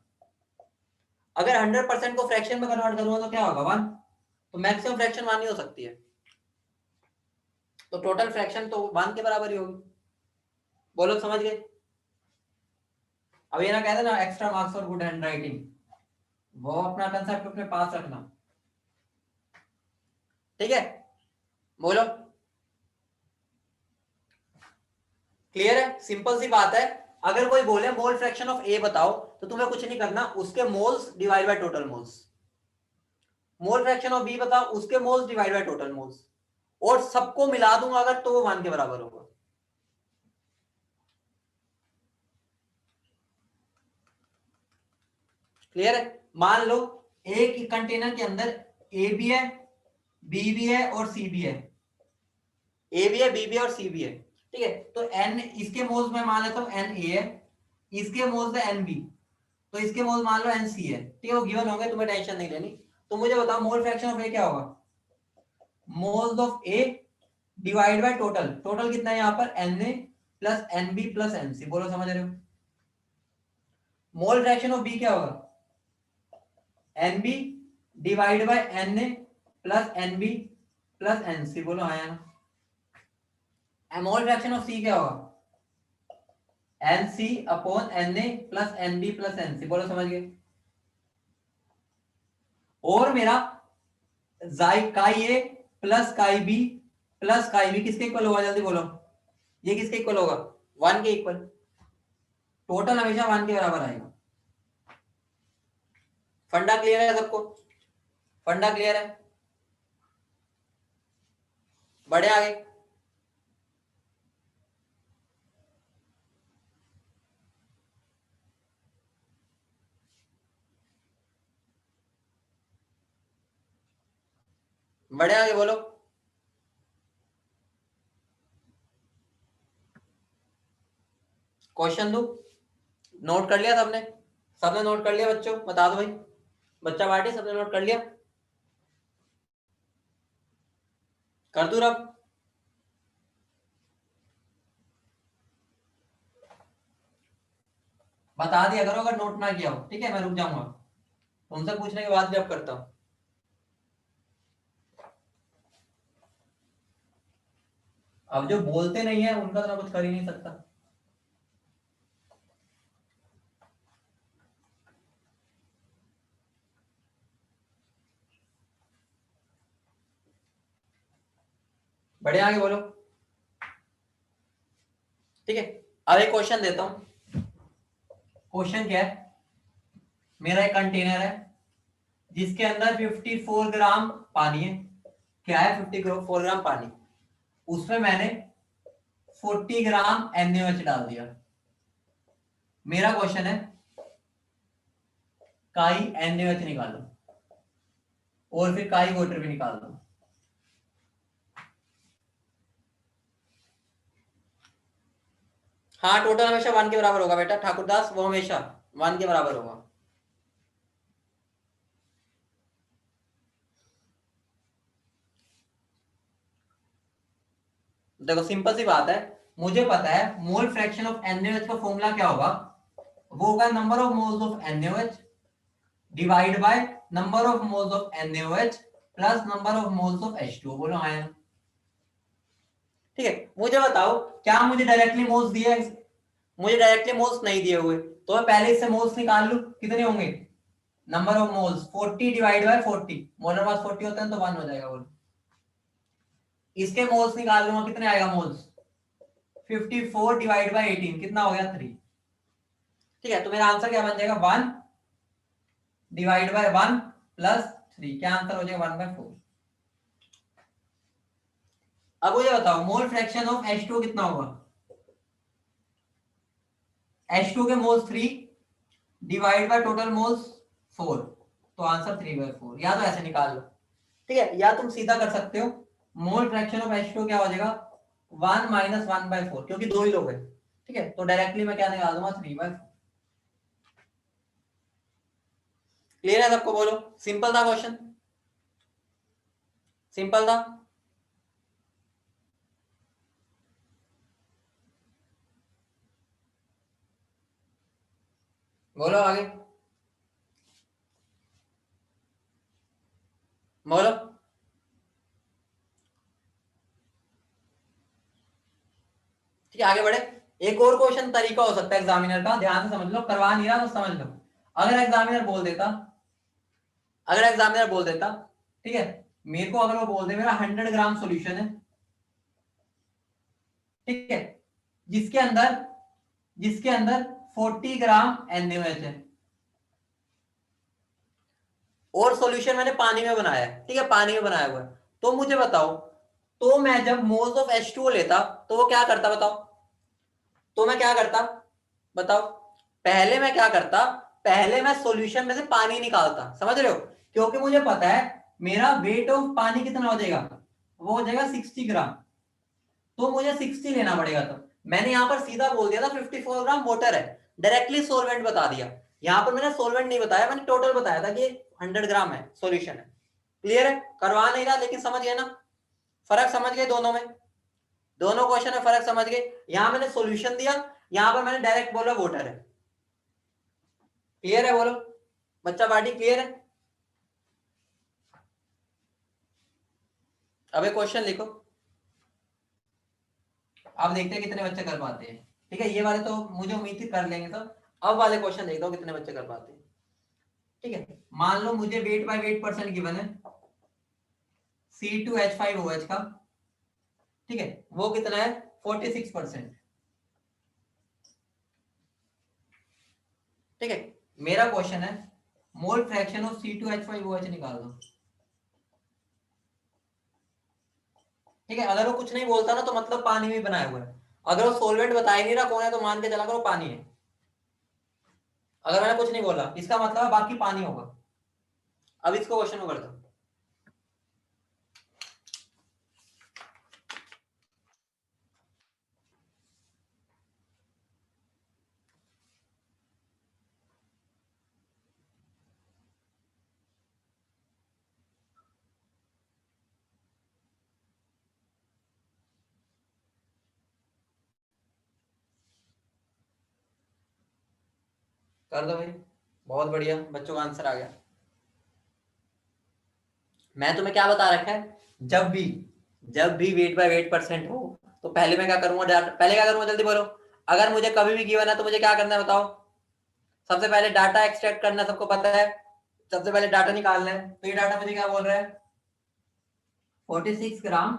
S1: अगर 100% को फ्रैक्शन में कन्वर्ट करूंगा तो क्या होगा? 1। तो मैक्सिमम फ्रैक्शन 1 ही हो सकती है, तो टोटल फ्रैक्शन तो 1 के बराबर ही होगी। बोलो समझ गए? अब ये ना कहते ना extra marks for good hand writing, वो अपना कंसेप्ट अपने पास रखना। ठीक है, बोलो क्लियर है? सिंपल सी बात है। अगर कोई बोले मोल फ्रैक्शन ऑफ ए बताओ, तो तुम्हें कुछ नहीं करना, उसके moles divide by total moles. Mole fraction of B बताओ, उसके moles divide by total moles, और सबको मिला दूंगा अगर, तो वो 1 के बराबर होगा। क्लियर है? मान लो एक कंटेनर के अंदर ए भी है, बी भी है और सी भी है। ए भी है, बी भी है और सी भी है। ठीक है, तो एन इसके मोल्स में मान लेता हूं एन ए है, इसके मोल्स है एन बी, तो इसके मोल मान लो एन सी है। ठीक है, वो गिवन होंगे, तुम्हें टेंशन नहीं लेनी। तो मुझे बताओ मोल फ्रैक्शन ऑफ ए क्या होगा? Moles of A divide by total, total कितना है यहाँ पर? N A plus N B plus N C. बोलो समझ रहे हो? मोल फ्रैक्शन ऑफ बी क्या होगा? N B divide by N A plus N B plus N C. बोलो हाँ या ना? मोल फ्रैक्शन ऑफ सी क्या होगा? N C upon N A plus N B plus N C. बोलो समझ गए? और मेरा chi A plus chi B plus chi B किसके इक्वल होगा? जल्दी बोलो, ये किसके इक्वल होगा? 1 के इक्वल। टोटल हमेशा 1 के बराबर आएगा। फंडा क्लियर है सबको? फंडा क्लियर है? बढ़े आगे। बढ़े आगे, बोलो। क्वेश्चन दो, नोट कर लिया सबने? सबने नोट कर लिया बच्चों? बता दो भाई, बच्चा पार्टी सबने नोट कर लिया? कर दूं रब? बता दिया करो अगर नोट ना किया हो। ठीक है, मैं रुक जाऊंगा, तुमसे पूछने के बाद भी अब करता हूं। अब जो बोलते नहीं है उनका तो मैं कुछ कर ही नहीं सकता। बढ़िया, आगे बोलो। ठीक है, अब एक क्वेश्चन देता हूं। क्वेश्चन क्या है? मेरा एक कंटेनर है जिसके अंदर 54 ग्राम पानी है। क्या है? 54 ग्राम पानी। उसमें मैंने 40 ग्राम NaOH डाल दिया। मेरा क्वेश्चन है काई NaOH निकालो, और फिर काई वाटर भी निकाल दो। हाँ, टोटल हमेशा 1 के बराबर होगा बेटा ठाकुरदास, वो हमेशा 1 के बराबर होगा। देखो सिंपल सी बात है, मुझे पता है मोल फ्रैक्शन ऑफ NaOH का फॉर्मूला क्या होगा? वो होगा number of moles of NaOH divide by number of moles of NaOH plus number of moles of H2O। बोलो हाँ। ठीक है, मुझे बताओ क्या मुझे डायरेक्टली मोल्स दिए? मुझे डायरेक्टली मोल्स नहीं दिए हुए, तो मैं पहले इससे मोल्स निकाल लूं, कितने होंगे? Number of moles 40 divide by 40, molar mass 40 होता है तो 1 हो जाएगा। बोलो, इसके मोल्स निकाल लूंगा, कितने आएगा मोल्स? 54 डिवाइड बाय 18, कितना हो गया? 3। ठीक है, तो मेरा आंसर क्या बन जाएगा? 1 डिवाइड बाय 1 प्लस 3, क्या आंसर हो जाएगा? 1/4। अब मुझे बताओ मोल फ्रैक्शन ऑफ H2 कितना होगा? H2 के moles 3 divide by total moles 4, तो आंसर 3/4। या तो ऐसे निकाल लो, ठीक है, या तुम सीधा कर सकते हो, मोल फ्रैक्शन ऑफ H2 क्या हो जाएगा? 1 माइनस 1/4, क्योंकि दो ही लोग हैं। ठीक है, तो डायरेक्टली मैं क्या निकाल दूंगा? 3/4। क्लियर है सबको? बोलो, सिंपल था क्वेश्चन, सिंपल था। बोलो आगे, बोलो। ठीक है, आगे बढ़े। एक और क्वेश्चन तरीका हो सकता है एग्जामिनर का, ध्यान से समझ लो, करवा नहीं रहा तो समझ लो। अगर एग्जामिनर बोल देता, अगर एग्जामिनर बोल देता, ठीक है, मेरे को अगर वो बोल दे मेरा 100 ग्राम सॉल्यूशन है, ठीक है, जिसके अंदर, जिसके अंदर 40 ग्राम NaOH है, और सॉल्यूशन मैंने पानी में बनाया है, ठीक है, पानी में बनाया हुआ है, तो मुझे बताओ, तो मैं जब मोल्स ऑफ H2O लेता तो वो क्या करता? बताओ, तो मैं क्या करता? बताओ, पहले मैं क्या करता? पहले मैं सॉल्यूशन में से पानी निकालता, समझ रहे हो? क्योंकि मुझे पता है मेरा वेट ऑफ पानी कितना हो जाएगा, वो हो जाएगा 60 ग्राम, तो मुझे 60 लेना पड़ेगा। तो मैंने यहां पर सीधा बोल दिया था 54 ग्राम वाटर है, डायरेक्टली सोलवेंट बता दिया। यहां पर मैंने सोलवेंट नहीं बताया, मैंने टोटल बताया था कि 100 ग्राम है सॉल्यूशन है। क्लियर है? करवा नहीं रहा, लेकिन समझ गए ना, फर्क समझ गए दोनों में, दोनों क्वेश्चन में फर्क समझ गए। यहां मैंने सॉल्यूशन दिया, यहां पर मैंने डायरेक्ट बोला वाटर है। क्लियर है? बोलो बच्चा पार्टी, क्लियर है? अब एक क्वेश्चन लिखो, अब देखते हैं कितने बच्चे कर पाते हैं। ठीक है, ये वाले तो मुझे उम्मीद थी कर लेंगे सब, अब वाले क्वेश्चन देखता हूँ कितने बच्चे कर पाते हैं। ठीक है, मान लो मुझे weight by weight percent given है C2H5OH का, ठीक है, वो कितना है? 46%। ठीक है, मेरा क्वेश्चन है मोल फ्रैक्शन ऑफ C2H5OH निकाल दो। ठीक है, अगर वो कुछ नहीं बोलता ना तो मतलब पानी में बनाया हुआ है, अगर वो सोलवेंट बता ही नहीं रहा कौन है तो मान के चला करो पानी है। अगर मैंने कुछ नहीं बोला इसका मतलब है बाकी पानी होगा। अब इसको क्वेश्चन में कर दो। कर दो भाई, बहुत बढ़िया, बच्चों का आंसर आ गया। मैं तुम्हें क्या बता रखा है, जब भी वेट बाय वेट परसेंट हो तो पहले मैं क्या करूंगा? पहले क्या करूंगा जल्दी बोलो। अगर मुझे कभी भी गिवन है तो मुझे क्या करना है बताओ? सबसे पहले डाटा एक्सट्रैक्ट करना, सबको पता है, सबसे पहले डाटा निकालना है। तो ये डाटा मुझे क्या बोल रहा है? 46 ग्राम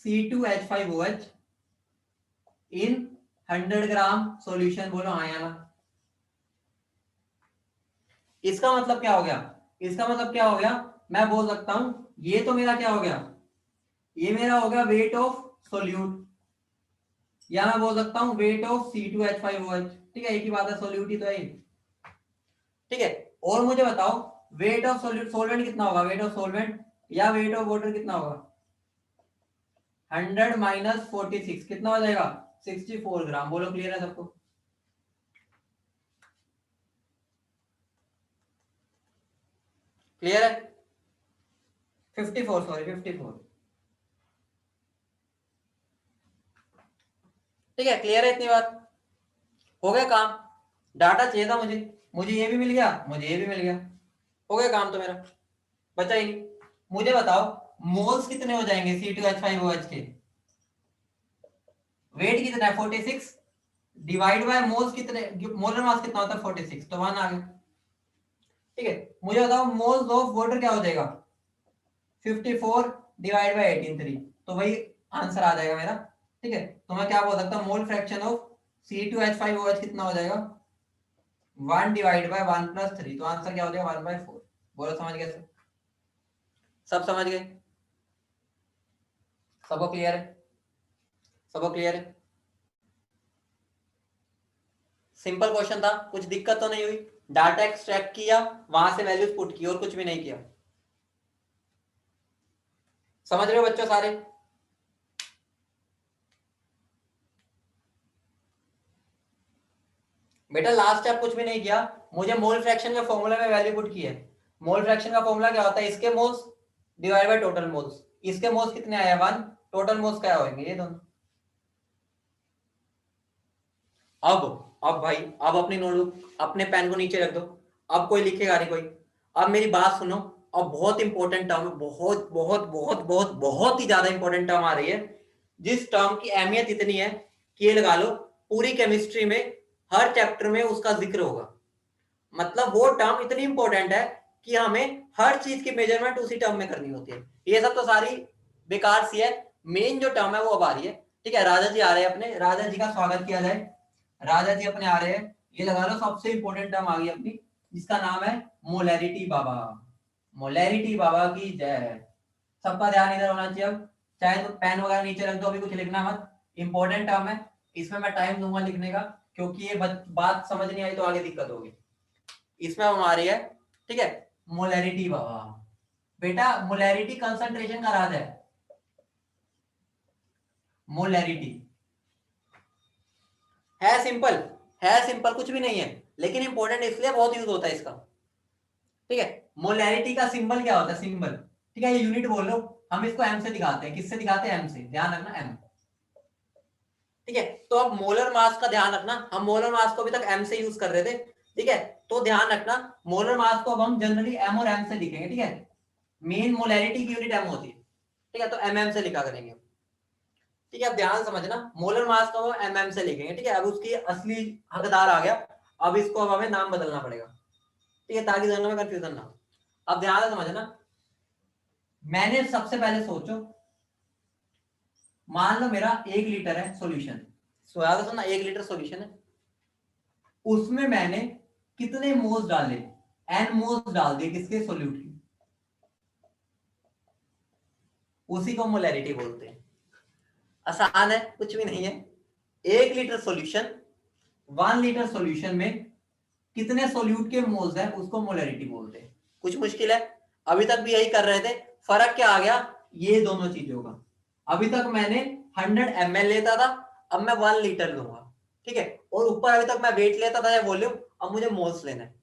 S1: C2H5OH इन 100 ग्राम सॉल्यूशन। बोलो हाँ या ना। इसका मतलब क्या हो गया? इसका मतलब क्या हो गया? मैं बोल सकता हूं ये तो मेरा क्या हो गया, ये मेरा हो गया वेट ऑफ सोल्यूट, या मैं बोल सकता हूं वेट ऑफ C2H5OH। ठीक है, एक ही बात है, सोल्यूट ही तो है। ठीक है, और मुझे बताओ वेट ऑफ सोलवेंट कितना होगा? वेट ऑफ सोलवेंट या वेट ऑफ वाटर कितना होगा? 100 माइनस 46 कितना हो जाएगा? 64 ग्राम। बोलो क्लियर है सबको? क्लियर है? 54, सॉरी 54। ठीक है, क्लियर है इतनी बात? हो गया काम। डाटा चाहिए था मुझे, मुझे ये भी मिल गया, मुझे ये भी मिल गया, हो गया काम तो मेरा, बचा ही नहीं। मुझे बताओ मोल्स कितने हो जाएंगे C2H5OH के? वेट कितना है 46 डिवाइड बाय मोल्स कितने, मोलर मास कितना होता है 46, तो 1 आ गया। ठीक है, मुझे बताओ मोल्स ऑफ वाटर क्या हो जाएगा 54 डिवाइड बाय 18 3, तो वही आंसर आ जाएगा मेरा। ठीक है, तो मैं क्या बोल सकता हूँ मोल फ्रैक्शन ऑफ C2H5OH कितना हो जाएगा 1 डिवाइड बाय 1 प्लस 3, तो आंसर क्या हो जाएगा 1/4। बोलो समझ गए सब समझ गए, सबको क्लियर है, सबको क्लियर है। सिंपल क्वेश्चन था, कुछ दिक्कत तो नहीं हुई, डाटा एक्सट्रैक्ट किया, वहां से वैल्यूज पुट की और कुछ भी नहीं किया। समझ रहे हो बच्चों सारे? बेटा लास्ट स्टेप कुछ भी नहीं किया, मुझे मोल फ्रैक्शन के फॉर्मूला में वैल्यू पुट की है। मोल फ्रैक्शन का फॉर्मूला क्या होता है, इसके moles divide by total moles, इसके मोल्स कितने आए 1, टोटल मोल्स क्या होंगे ये दोनों। अब भाई अब अपनी नोटबुक अपने पेन को नीचे रख दो, अब कोई लिखेगा नहीं कोई। अब मेरी बात सुनो, अब बहुत इंपॉर्टेंट टर्म, बहुत बहुत बहुत बहुत बहुत ही ज्यादा इंपॉर्टेंट टर्म आ रही है, जिस टर्म की अहमियत इतनी है कि ये लगा लो पूरी केमिस्ट्री में हर चैप्टर में उसका जिक्र होगा। मतलब वो टर्म इतनी इंपॉर्टेंट है कि हमें हर चीज की मेजरमेंट उसी टर्म में करनी होती है। ये सब तो सारी बेकार सी है, मेन जो टर्म है वो अब आ रही है। ठीक है, राजा जी आ रहे हैं अपने, राजा जी का स्वागत किया जाए। राजा जी अपने आ रहे हैं, ये लगा लो सबसे इंपॉर्टेंट टर्म आ गई अपनी, जिसका नाम है मोलैरिटी बाबा। मोलैरिटी बाबा की जय। सबका ध्यान इधर होना चाहिए अब, चाहे तो पेन वगैरह नीचे रख दो, अभी कुछ लिखना मत, इंपॉर्टेंट टर्म है, इसमें मैं टाइम दूंगा लिखने का, क्योंकि ये बात समझ नहीं आई तो आगे दिक्कत होगी। इसमें हमारी है, ठीक है, मोलैरिटी बाबा। बेटा मोलैरिटी कंसंट्रेशन का राज है, मोलैरिटी है सिंपल, है सिंपल, कुछ भी नहीं है, लेकिन इंपॉर्टेंट इसलिए बहुत यूज होता है इसका। ठीक है, मोलैरिटी का सिंबल क्या होता है, सिंबल, ठीक है, ये यूनिट बोल लो, हम इसको एम से दिखाते हैं, किससे दिखाते हैं, एम से, ध्यान रखना एम। ठीक है, तो अब मोलर मास का ध्यान रखना, हम मोलर मास को अभी तक एम से यूज कर रहे थे। ठीक है, तो ध्यान रखना मोलर मास को अब हम जनरली एम और एम से लिखेंगे। ठीक है, मेन मोलैरिटी की यूनिट एम होती है। ठीक है, तो एम से लिखा करेंगे। ठीक है, अब ध्यान समझना मोलर मास को एम से लिखेंगे। ठीक है, अब उसकी असली हकदार आ गया, अब इसको अब हमें नाम बदलना पड़ेगा। ठीक है, ताकि दोनों में कंफ्यूजन ना हो। अब ध्यान से समझना, मैंने सबसे पहले सोचो, मान लो मेरा 1 लीटर है सॉल्यूशन, याद सुनना 1 लीटर सॉल्यूशन है, उसमें मैंने कितने मोल्स डाले, एन मोल्स डाल दिए, किसके, सोल्यूट की, उसी को मोलैरिटी बोलते हैं। आसान है, कुछ भी नहीं है। 1 लीटर सॉल्यूशन, 1 लीटर सॉल्यूशन में कितने सोल्यूट के मोल्स हैं उसको मोलैरिटी बोलते हैं। कुछ मुश्किल है, अभी तक भी यही कर रहे थे, फर्क क्या आ गया, ये दोनों चीजों का। अभी तक मैंने 100 ml लेता था, अब मैं 1 लीटर लूंगा। ठीक है, और ऊपर अभी तक मैं वेट लेता था या वॉल्यूम, अब मुझे मोल्स लेना है।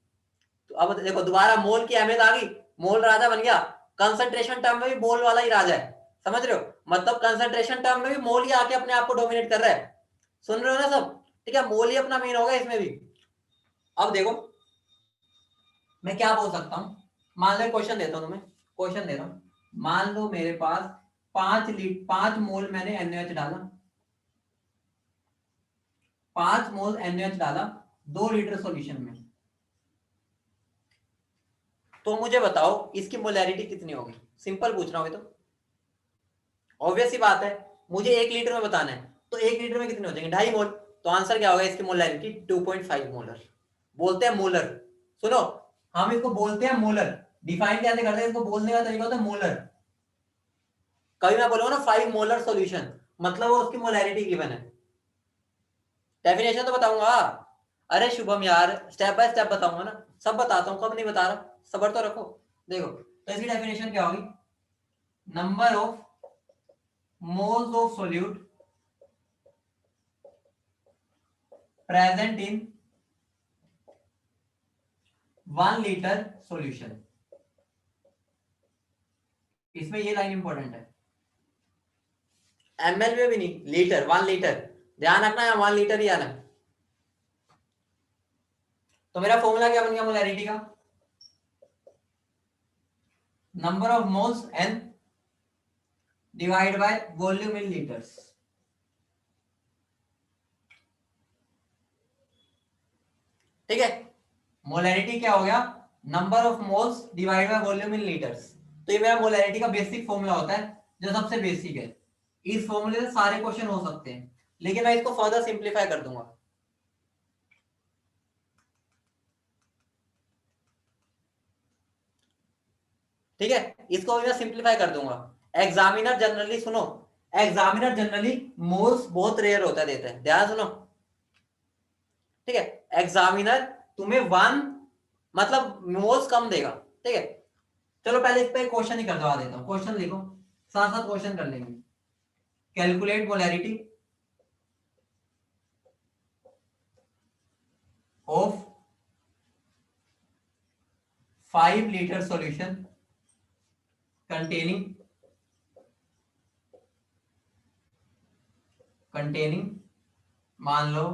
S1: तो अब देखो दोबारा मोल की अहमियत आ गई, मोल राजा बन गया। कंसंट्रेशन टर्म में भी मोल वाला ही राजा है, समझ रहे हो, मतलब कंसंट्रेशन टर्म में भी मोल ही आके अपने आप को डोमिनेट कर रहा है। सुन रहे हो ना सब? ठीक है, मोल ही अपना मेन होगा इसमें भी। अब देखो मैं क्या बोल सकता हूं, मान लो क्वेश्चन देता हूं तुम्हें, क्वेश्चन दे रहा हूं, मान लो मेरे पास 5 मोल मैंने NaOH डाला, 5 मोल NaOH डाला 2 लीटर सॉल्यूशन में, तो मुझे बताओ इसकी मोलैरिटी कितनी होगी। सिंपल पूछ रहा हूं तो, ऑब्वियस सी बात है, मुझे 1 लीटर में बताना है, तो 1 लीटर में कितने हो जाएंगे, 2.5 मोल, तो आंसर क्या होगा इसकी मोलैरिटी 2.5 मोलर। बोलते हैं मोलर, सुनो, हम इसको बोलते हैं मोलर, डिफाइन कैसे करते हैं इसको, बोलने का तरीका होता है मोलर। कभी मैं बोलूंगा ना 5 मोलर सॉल्यूशन, मतलब वो उसकी मोलैरिटी गिवन है। डेफिनेशन तो बताऊंगा, अरे शुभम यार स्टेप बाय स्टेप बताऊंगा ना, सब बताता हूं, कब नहीं बता रहा, सबर तो रखो। देखो तो इसकी डेफिनेशन क्या होगी, number of moles of solute present in 1 liter solution। इसमें ये लाइन इंपॉर्टेंट है, ml में भी नहीं, लीटर, 1 लीटर, ध्यान रखना है 1 लीटर ही आना। तो मेरा फॉर्मूला क्या बन गया मोलैरिटी का, number of moles n divide by volume in litres. ठीक है, मोलैरिटी क्या हो गया, number of moles divide by volume in litres. तो ये मेरा मोलैरिटी का बेसिक फॉर्मूला होता है, जो सबसे बेसिक है। इस फॉर्मूले से सारे क्वेश्चन हो सकते हैं, लेकिन मैं इसको फर्दर सिंप्लीफाई कर दूंगा। ठीक है, इसको भी मैं सिंप्लीफाई कर दूंगा। एग्जामिनर जनरली सुनो, एग्जामिनर जनरली मोल्स बहुत रेयर होता है देता है, ध्यान सुनो। ठीक है, एग्जामिनर तुम्हें वन मतलब मोल्स कम देगा। ठीक है, चलो पहले इस पे क्वेश्चन ही करवा देता हूँ, क्वेश्चन लिखो, साथ साथ क्वेश्चन कर लेंगे। Calculate molarity of 5 litre solution containing मान लो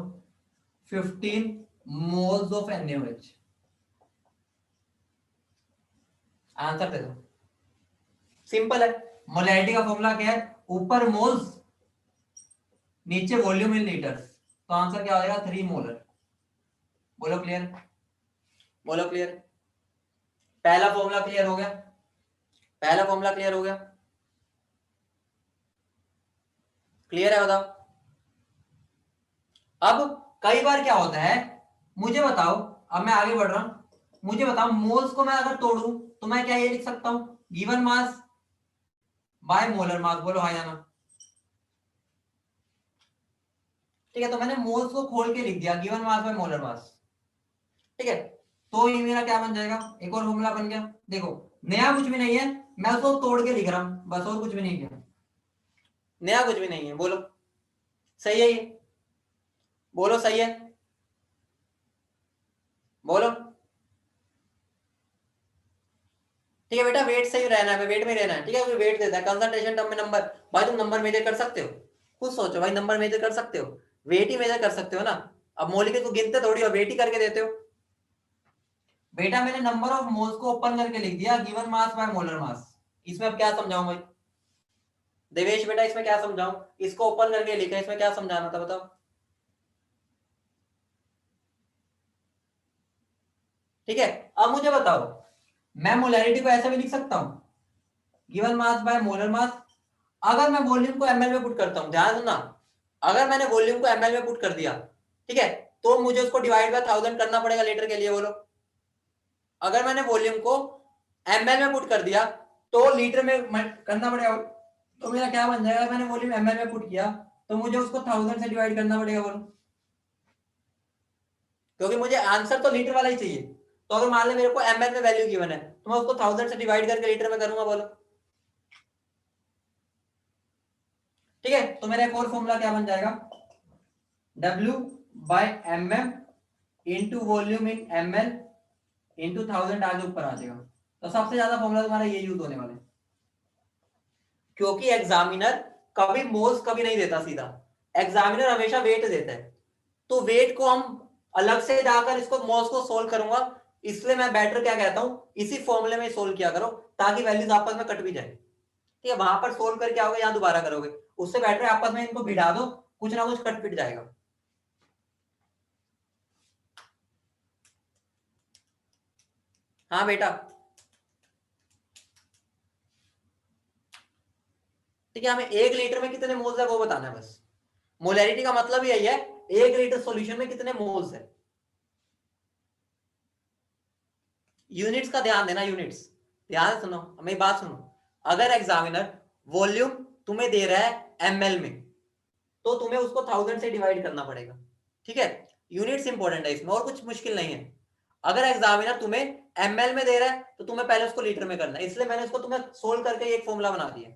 S1: 15 मोल्स ऑफ NaOH। आंसर दे दो, सिंपल है। मोलैरिटी का फॉर्मूला क्या है, ऊपर मोल्स नीचे वॉल्यूम इन लीटर्स, तो आंसर क्या हो जाएगा 3 मोलर। बोलो क्लियर, बोलो क्लियर। पहला फॉर्मूला क्लियर हो गया, पहला फॉर्मूला क्लियर हो गया, क्लियर है बताओ। अब कई बार क्या होता है, मुझे बताओ, अब मैं आगे बढ़ रहा हूं, मुझे बताओ मोल्स को मैं अगर तोड़ू तो मैं क्या ये लिख सकता हूं, given mass by molar mass. बोलो हाँ या ना। ठीक है, तो मैंने मोल्स को खोल के लिख दिया, given mass by molar mass. ठीक है, तो ये मेरा क्या बन जाएगा, एक और फॉर्मूला बन गया। देखो नया कुछ भी नहीं है, मैं उसको तोड़ के लिख रहा हूं बस, और कुछ भी नहीं किया, नया कुछ भी नहीं है। बोलो सही है ये, बोलो सही है, बोलो। ठीक है बेटा, वेट सही रहना है, वेट में रहना है। ठीक है, वेट देता है कंसंट्रेशन टर्म में नंबर। भाई तुम नंबर मेजर कर सकते हो, खुद सोचो भाई, नंबर मेजर कर सकते हो, वेट ही मेजर कर सकते हो ना। अब मॉलिक्यूल को गिनते थोड़ी हो, वेट ही करके देते हो। बेटा मैंने नंबर ऑफ मोल्स को ओपन करके लिख दिया, given mass by molar mass. इसमें अब क्या समझाऊं भाई देवेश, बेटा इसमें क्या समझाऊं, इसको ओपन करके लिखा, इसमें क्या समझाना था बताओ। ठीक है, अब मुझे बताओ, मैं मोलैरिटी को ऐसा भी लिख सकता हूं, given mass by molar mass. अगर मैं वॉल्यूम को ml में पुट करता हूं, ध्यान सुनना, अगर मैंने वॉल्यूम को ml में पुट कर दिया, ठीक है, तो मुझे उसको डिवाइड बाय 1000 करना पड़ेगा लीटर के लिए। बोलो, अगर मैंने वॉल्यूम को ml में पुट कर दिया तो लीटर में करना पड़ेगा, तो मेरा क्या बन जाएगा, मैंने वॉल्यूम ml में पुट किया तो मुझे उसको 1000 से डिवाइड करना पड़ेगा। बोलो, क्योंकि मुझे आंसर तो लीटर वाला ही चाहिए। तो अगर मान ले मेरे को ml में वैल्यू गिवन है, तो मैं उसको 1000 से डिवाइड करके लीटर में करूंगा। बोलो, ठीक है, तो मेरा एक और फॉर्मूला क्या बन जाएगा, W by mm into volume in ml into 1000 आगे ऊपर आ जाएगा। तो सबसे ज्यादा फॉर्मूला तुम्हारा ये यूज होने वाला है, क्योंकि एग्जामिनर कभी मोल्स कभी नहीं देता सीधा, एग्जामिनर हमेशा वेट देता है। तो वेट को हम अलग से जाकर इसको मोल्स को सोल्व करूंगा, इसलिए मैं बेटर क्या कहता हूं, इसी फॉर्मूले में सोल्व किया करो, ताकि वैल्यूज आपस में कट भी जाए। ठीक है, वहां पर सोल्व करके आओगे, यहाँ दोबारा करोगे, उससे बेटर है आपस में इनको भिड़ा दो, कुछ ना कुछ कट पिट जाएगा। हाँ बेटा, ठीक है, हमें 1 लीटर में कितने मोल्स है वो बताना है बस। मोलैरिटी का मतलब यही है, 1 लीटर सॉल्यूशन में कितने मोल्स है। यूनिट्स का ध्यान देना, यूनिट्स, ध्यान सुनो, मेरी बात सुनो। अगर एग्जामिनर वॉल्यूम तुम्हें दे रहा है ml में, तो तुम्हें उसको 1000 से डिवाइड करना पड़ेगा। ठीक है, यूनिट्स इंपॉर्टेंट है इसमें, और कुछ मुश्किल नहीं है। अगर एग्जामिनर तुम्हें ml में दे रहा है तो तुम्हें पहले उसको लीटर में करना है, इसलिए मैंने उसको तुम्हें सोल्व करके एक फॉर्मूला बना दिया।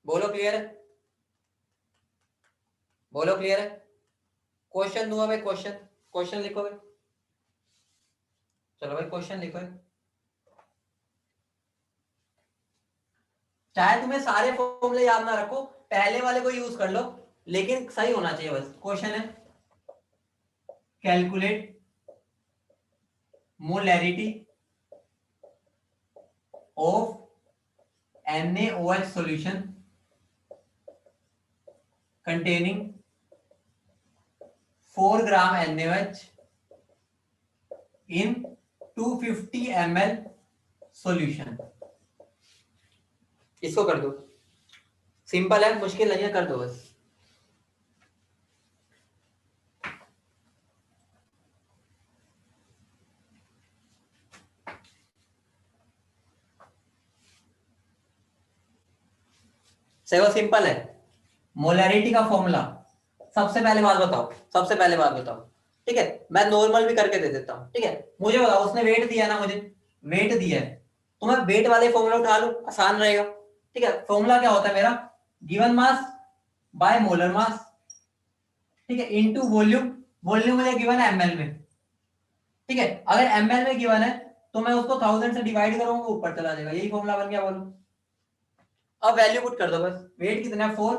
S1: बोलो क्लियर है, बोलो क्लियर है। क्वेश्चन दूंगा भाई, क्वेश्चन, क्वेश्चन लिखो भाई, चलो भाई क्वेश्चन लिखो। चाहे तुम्हें सारे फॉर्मूले याद ना रखो, पहले वाले को यूज कर लो, लेकिन सही होना चाहिए बस। क्वेश्चन है, calculate molarity of NaOH solution containing 4 gram NaOH in 250 ml solution. इसको कर दो, सिंपल है, मुश्किल नहीं है, कर दो बस। देखो सिंपल है, मोलैरिटी का फॉर्मूला। सबसे पहले बात बताओ, सबसे पहले बात बताओ, ठीक है, मैं नॉर्मल भी करके दे देता हूं, ठीक है। मुझे बताओ, उसने वेट दिया ना, मुझे वेट दिया है, तो मैं वेट वाले फॉर्मूला उठा लूं, आसान रहेगा, ठीक है। फॉर्मूला क्या होता है मेरा, given mass by molar mass, ठीक है, इनटू वॉल्यूम। वॉल्यूम मुझे गिवन है ml में, ठीक है। अगर ml में गिवन है तो मैं उसको 1000 से डिवाइड करूंगा, ऊपर चला जाएगा, यही फॉर्मूला बन गया। बोलो अब वैल्यू पुट कर दो बस। वेट कितना है 4,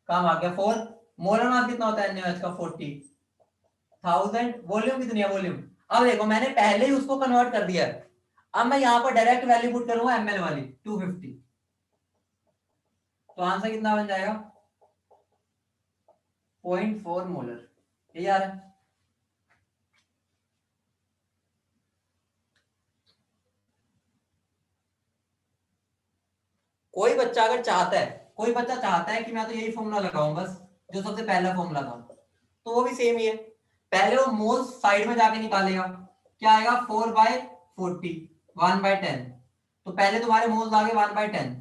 S1: काम आ गया 4। मोलर मास कितना होता है NaOH का 40,000। वॉल्यूम कितनी है, वॉल्यूम, अब देखो मैंने पहले ही उसको कन्वर्ट कर दिया है, अब मैं यहाँ पर डायरेक्ट वैल्यू पुट करूंगा ml वाली 250, तो आंसर कितना बन जाएगा 0.4 मोलर। यही आ रहा है। कोई बच्चा अगर चाहता है, कोई बच्चा चाहता है कि मैं तो यही फॉर्मूला लगाऊं बस, जो सबसे पहला फॉर्मूला था, तो वो भी सेम ही है। पहले वो मोल्स साइड में जाके निकालेगा, क्या आएगा 4/40, 1/10। तो पहले तुम्हारे मोल्स आ गए 1/10।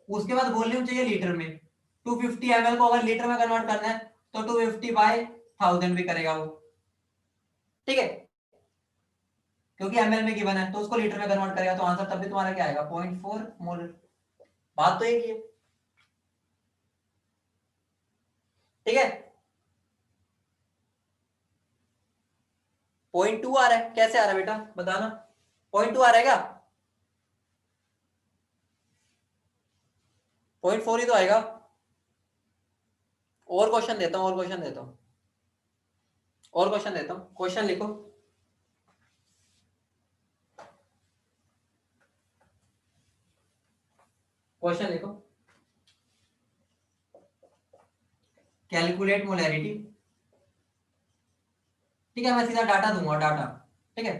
S1: उसके बाद वॉल्यूम चाहिए लीटर में, 250 ml को अगर लीटर में कन्वर्ट करना है तो 250/1000 भी करेगा वो, ठीक है, क्योंकि ml में गिवन है, तो उसको लीटर में कन्वर्ट करेगा, तो आंसर तब भी तुम्हारा क्या आएगा 0.4 मोलर। बात तो एक ही है, ठीक है। 0.2 आ रहा है, कैसे आ रहा है बेटा बताना, 0.2 आ रहा है क्या, 0.4 ही तो आएगा। और क्वेश्चन देता हूं, और क्वेश्चन देता हूं, और क्वेश्चन देता हूं, क्वेश्चन लिखो। क्वेश्चन लिखो, कैलकुलेट मोलैरिटी, ठीक है, मैं सीधा डाटा दूंगा, डाटा, ठीक है।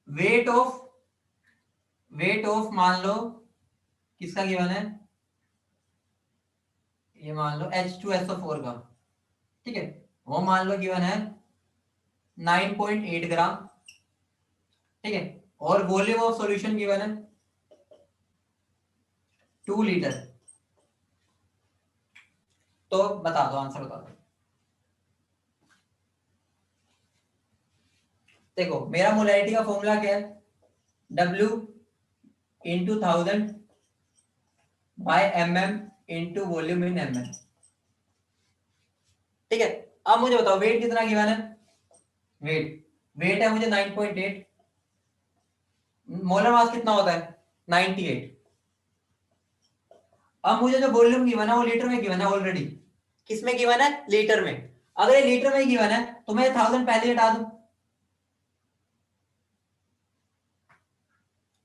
S1: वेट ऑफ, वेट ऑफ मान लो किसका गिवन है, ये मान लो H2SO4 का, ठीक है, वो मान लो गिवन है 9.8 ग्राम, ठीक है, और वॉल्यूम ऑफ सॉल्यूशन गिवन है 2 लीटर। तो बता दो, आंसर बता दो। देखो मेरा मोलैरिटी का फॉर्मूला क्या है, W into 1000 by mm into volume in ml, ठीक है। अब मुझे बताओ वेट कितना गिवन है, वेट, वेट है मुझे 9.8, मोलर मास कितना होता है 98। अब मुझे जो वॉल्यूम गिवन है वो लीटर में गिवन है ऑलरेडी, किस में गिवन है, लीटर में। अगर ये लीटर में गिवन है तो मैं 1000 पहले हटा दूं,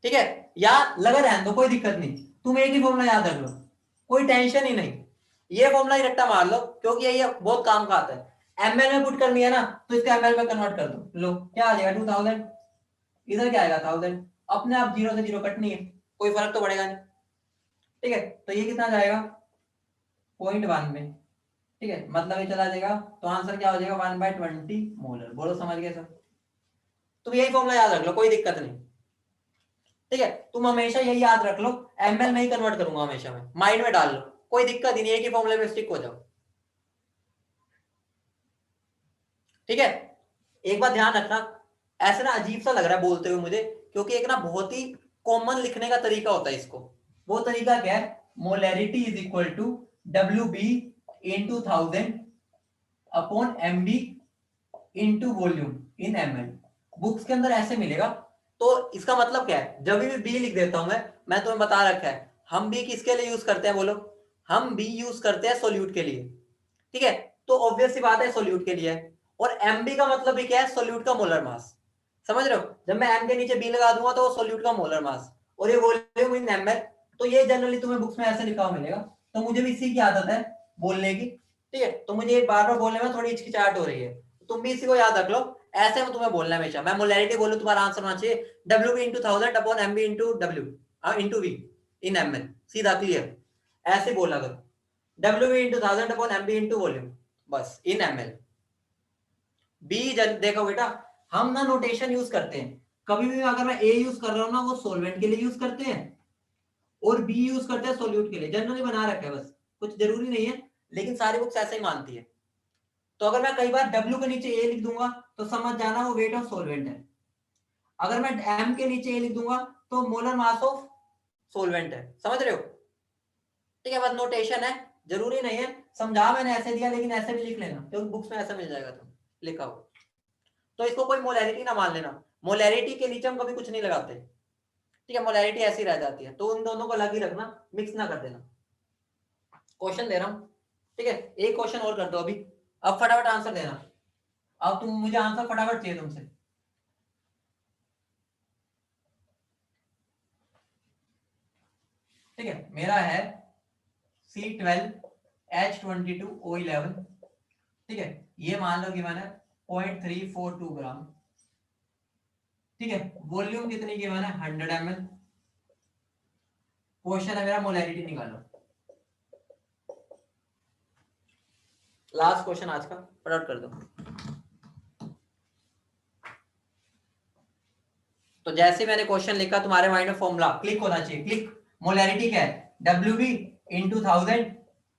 S1: ठीक है, या लगा रहने दो, कोई दिक्कत नहीं, तुम एक ही फॉर्मूला याद रख लो, कोई टेंशन ही नहीं, ये फॉर्मूला ही रट्टा मार लो, क्योंकि ये बहुत काम का आता है। ml में पुट करनी है ना, तो इसको ml में कन्वर्ट कर दो, लो क्या आ जाएगा 2000, इधर क्या आएगा 1000, अपने आप 0 से 0 कटनी है, कोई फर्क तो पड़ेगा नहीं, ठीक है। तो ये कितना जाएगा 0.1 में, ठीक है, मतलब ये चला जाएगा, तो आंसर क्या हो जाएगा 1/20 मोलर। बोलो समझ गए सब, तुम यही फॉर्मूला याद रख लो, कोई दिक्कत नहीं, ठीक है। तुम हमेशा यही याद रख लो, ml में ही कन्वर्ट करूंगा हमेशा, मैं माइंड में डाल लो, कोई दिक्कत ही नहीं है कि फॉर्मूले में स्टिक हो जाओ, ठीक है। एक बात ध्यान रखना, ऐसे ना अजीब सा लग रहा है बोलते हुए मुझे, क्योंकि एक ना बहुत ही कॉमन लिखने का तरीका होता है इसको। वो तरीका क्या है, molarity is equal to WB into 1000 upon MD into volume in ml। Books के अंदर ऐसे मिलेगा, तो इसका मतलब क्या है, जब भी बी लिख देता हूं मैं तुम्हें बता रखा है, हम बी किसके लिए यूज करते हैं, बोलो, हम बी यूज करते हैं सोल्यूट के लिए, ठीक है। तो ऑब्वियस सी बात है सोल्यूट के लिए है, और एमबी का मतलब भी क्या है, सोल्यूट का मोलर मास, समझ रहे हो, जब मैं एम के नीचे बी लगा दूंगा तो वो सोल्यूट का मोलर मास, और ये वॉल्यूम इन ml, तो ये जनरली तुम्हें बुक्स में ऐसे लिखा हुआ मिलेगा, तो मुझे भी इसी की आदत है बोलने की, ठीक है, तो मुझे बार बार बोलने में थोड़ी हिचकिचाहट हो रही है, तुम भी इसी को याद रख लो, ऐसे में तुम्हें बोलना है हमेशा। मैं मोलैरिटी बोलूं, तुम्हारा आंसर होना चाहिए WV into 1000 upon MB into W into V इन ml, सीधा क्लियर, ऐसे बोला करो, WV into 1000 upon MB into volume, बस इन ml। बी देखो बेटा, हम ना नोटेशन यूज करते हैं, कभी भी अगर मैं ए यूज कर रहा हूं ना, वो सोलवेंट के लिए यूज करते हैं, और बी यूज करते हैं सोल्यूट के लिए, जनरली बना रखा है, बस कुछ जरूरी नहीं है, लेकिन सारी बुक्स ऐसे ही मानती है। तो अगर मैं कई बार W के नीचे ए लिख दूंगा तो समझ जाना वो वेट ऑफ सोलवेंट है, अगर मैं M के नीचे ए लिख दूंगा तो मोलर मास ऑफ सोलवेंट है, समझ रहे हो? ठीक है, बस नोटेशन है, जरूरी नहीं है, समझा मैंने ऐसे दिया, लेकिन ऐसे भी लिख लेना क्योंकि बुक्स में ऐसा मिल जाएगा तुम लिखा हो। तो इसको कोई मोलैरिटी ना मान लेना, मोलैरिटी के नीचे हम कभी कुछ नहीं लगाते, ठीक है, मोलैरिटी ऐसी रह जाती है, तो उन दोनों को अलग ही रखना, मिक्स ना कर देना। क्वेश्चन दे रहा हूं, ठीक है, एक क्वेश्चन और कर दो अभी, अब फटाफट आंसर देना, अब तुम मुझे आंसर फटाफट चाहिए तुमसे। ठीक है, मेरा है C12H22O11, ठीक है, ये मान लो कि मैंने 0.342 ग्राम, ठीक है, वॉल्यूम कितनी की मैंने 100 ml, क्वेश्चन है मेरा मोलैरिटी निकालो। लास्ट क्वेश्चन आज का, फटाफट कर दो। तो जैसे मैंने क्वेश्चन लिखा, तुम्हारे माइंड में फॉर्मूला क्लिक होना चाहिए, क्लिक। मोलैरिटी क्या है? WV into 1000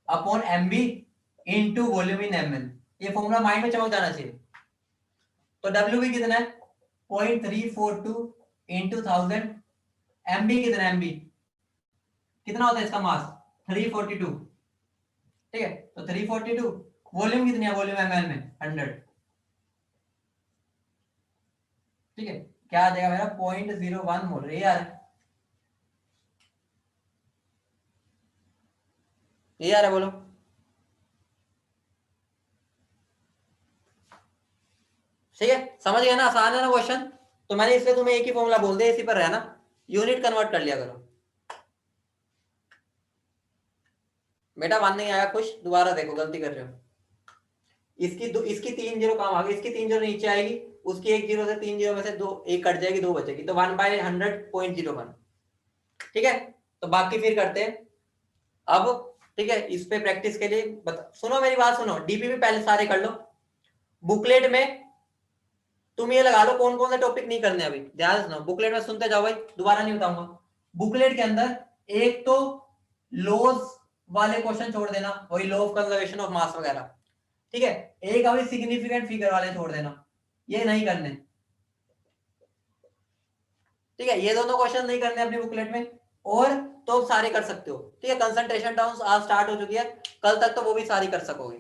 S1: upon MB into volume in ml, ये फॉर्मूला माइंड में चमक जाना चाहिए। तो WV कितना है? 0.342 इंटू 1000, MB कितना है? MB कितना होता है इसका मास? 342, ठीक है, तो 342, वॉल्यूम कितनी है? वॉल्यूम ml में 100, ठीक है, क्या आ जाएगा मेरा? 0.01 मोल, ये यार, ये यार है, बोलो। सही है, समझ गया ना? आसान है ना क्वेश्चन? तो मैंने इसलिए तुम्हें एक ही फॉर्मूला बोल दिया, इसी पर रहना, यूनिट कन्वर्ट कर लिया करो। बेटा 1 नहीं आया, खुश, दोबारा देखो, गलती कर रहे हो। इसकी 3 जीरो काम आ गई, इसकी 3 जीरो नीचे आएगी, उसकी 1 जीरो से 3 जीरो में से 2 1 कट जाएगी, 2 बचेगी, तो 1/100.01, ठीक है। तो बाकी फिर करते हैं अब, ठीक है, इस पे प्रैक्टिस के लिए सुनो मेरी बात, सुनो, डीपीपी पहले सारे कर लो, बुकलेट में तुम ये लगा लो कौन कौन से टॉपिक नहीं करने, अभी ध्यान सुनो, बुकलेट में सुनते जाओ भाई, दोबारा नहीं बताऊंगा। बुकलेट के अंदर एक तो लॉज वाले क्वेश्चन छोड़ देना, वही law of conservation of mass वगैरह, ठीक है, एक अभी सिग्निफिकेंट फिगर वाले छोड़ देना, ये नहीं करने, ठीक है, ये दोनों क्वेश्चन नहीं करने अपनी बुकलेट में, और तो सारे कर सकते हो, ठीक है। कंसंट्रेशन टर्म्स आज स्टार्ट हो चुकी है, कल तक तो वो भी सारी कर सकोगे।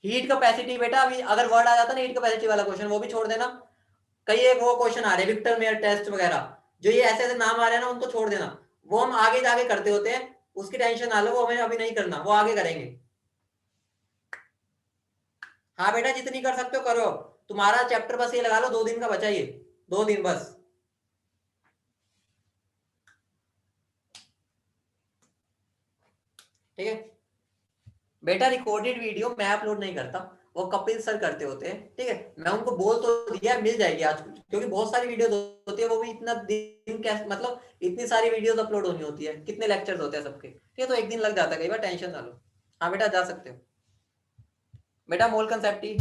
S1: हीट कैपेसिटी बेटा, अभी अगर वर्ड आ जाता ना हीट कैपेसिटी वाला क्वेश्चन, वो भी छोड़ देना। कई एक वो क्वेश्चन आ रहे हैं विक्टर मेयर टेस्ट वगैरह, जो ये ऐसे ऐसे नाम आ रहे हैं ना, उनको छोड़ देना, वो हम आगे जाके करते होते हैं, उसकी टेंशन ना लो, वो हमें अभी नहीं करना, वो आगे करेंगे। हाँ बेटा, जितनी कर सकते हो करो, तुम्हारा चैप्टर बस ये लगा लो 2 दिन का बचा, ये 2 दिन बस, ठीक है बेटा। रिकॉर्डेड वीडियो मैं अपलोड नहीं करता, वो कपिल सर करते होते हैं, ठीक है, मैं उनको बोल तो दिया, मिल जाएगी आज, क्योंकि बहुत सारी वीडियोस होती है, वो भी इतना दिन कैसे, मतलब इतनी सारी वीडियोस अपलोड होनी होती है, कितने लेक्चर्स होते हैं सबके, ठीक है, तो एक दिन लग जाता है कई बार, टेंशन ना लो। हाँ बेटा, जा सकते हो बेटा, मोल कंसेप्ट ही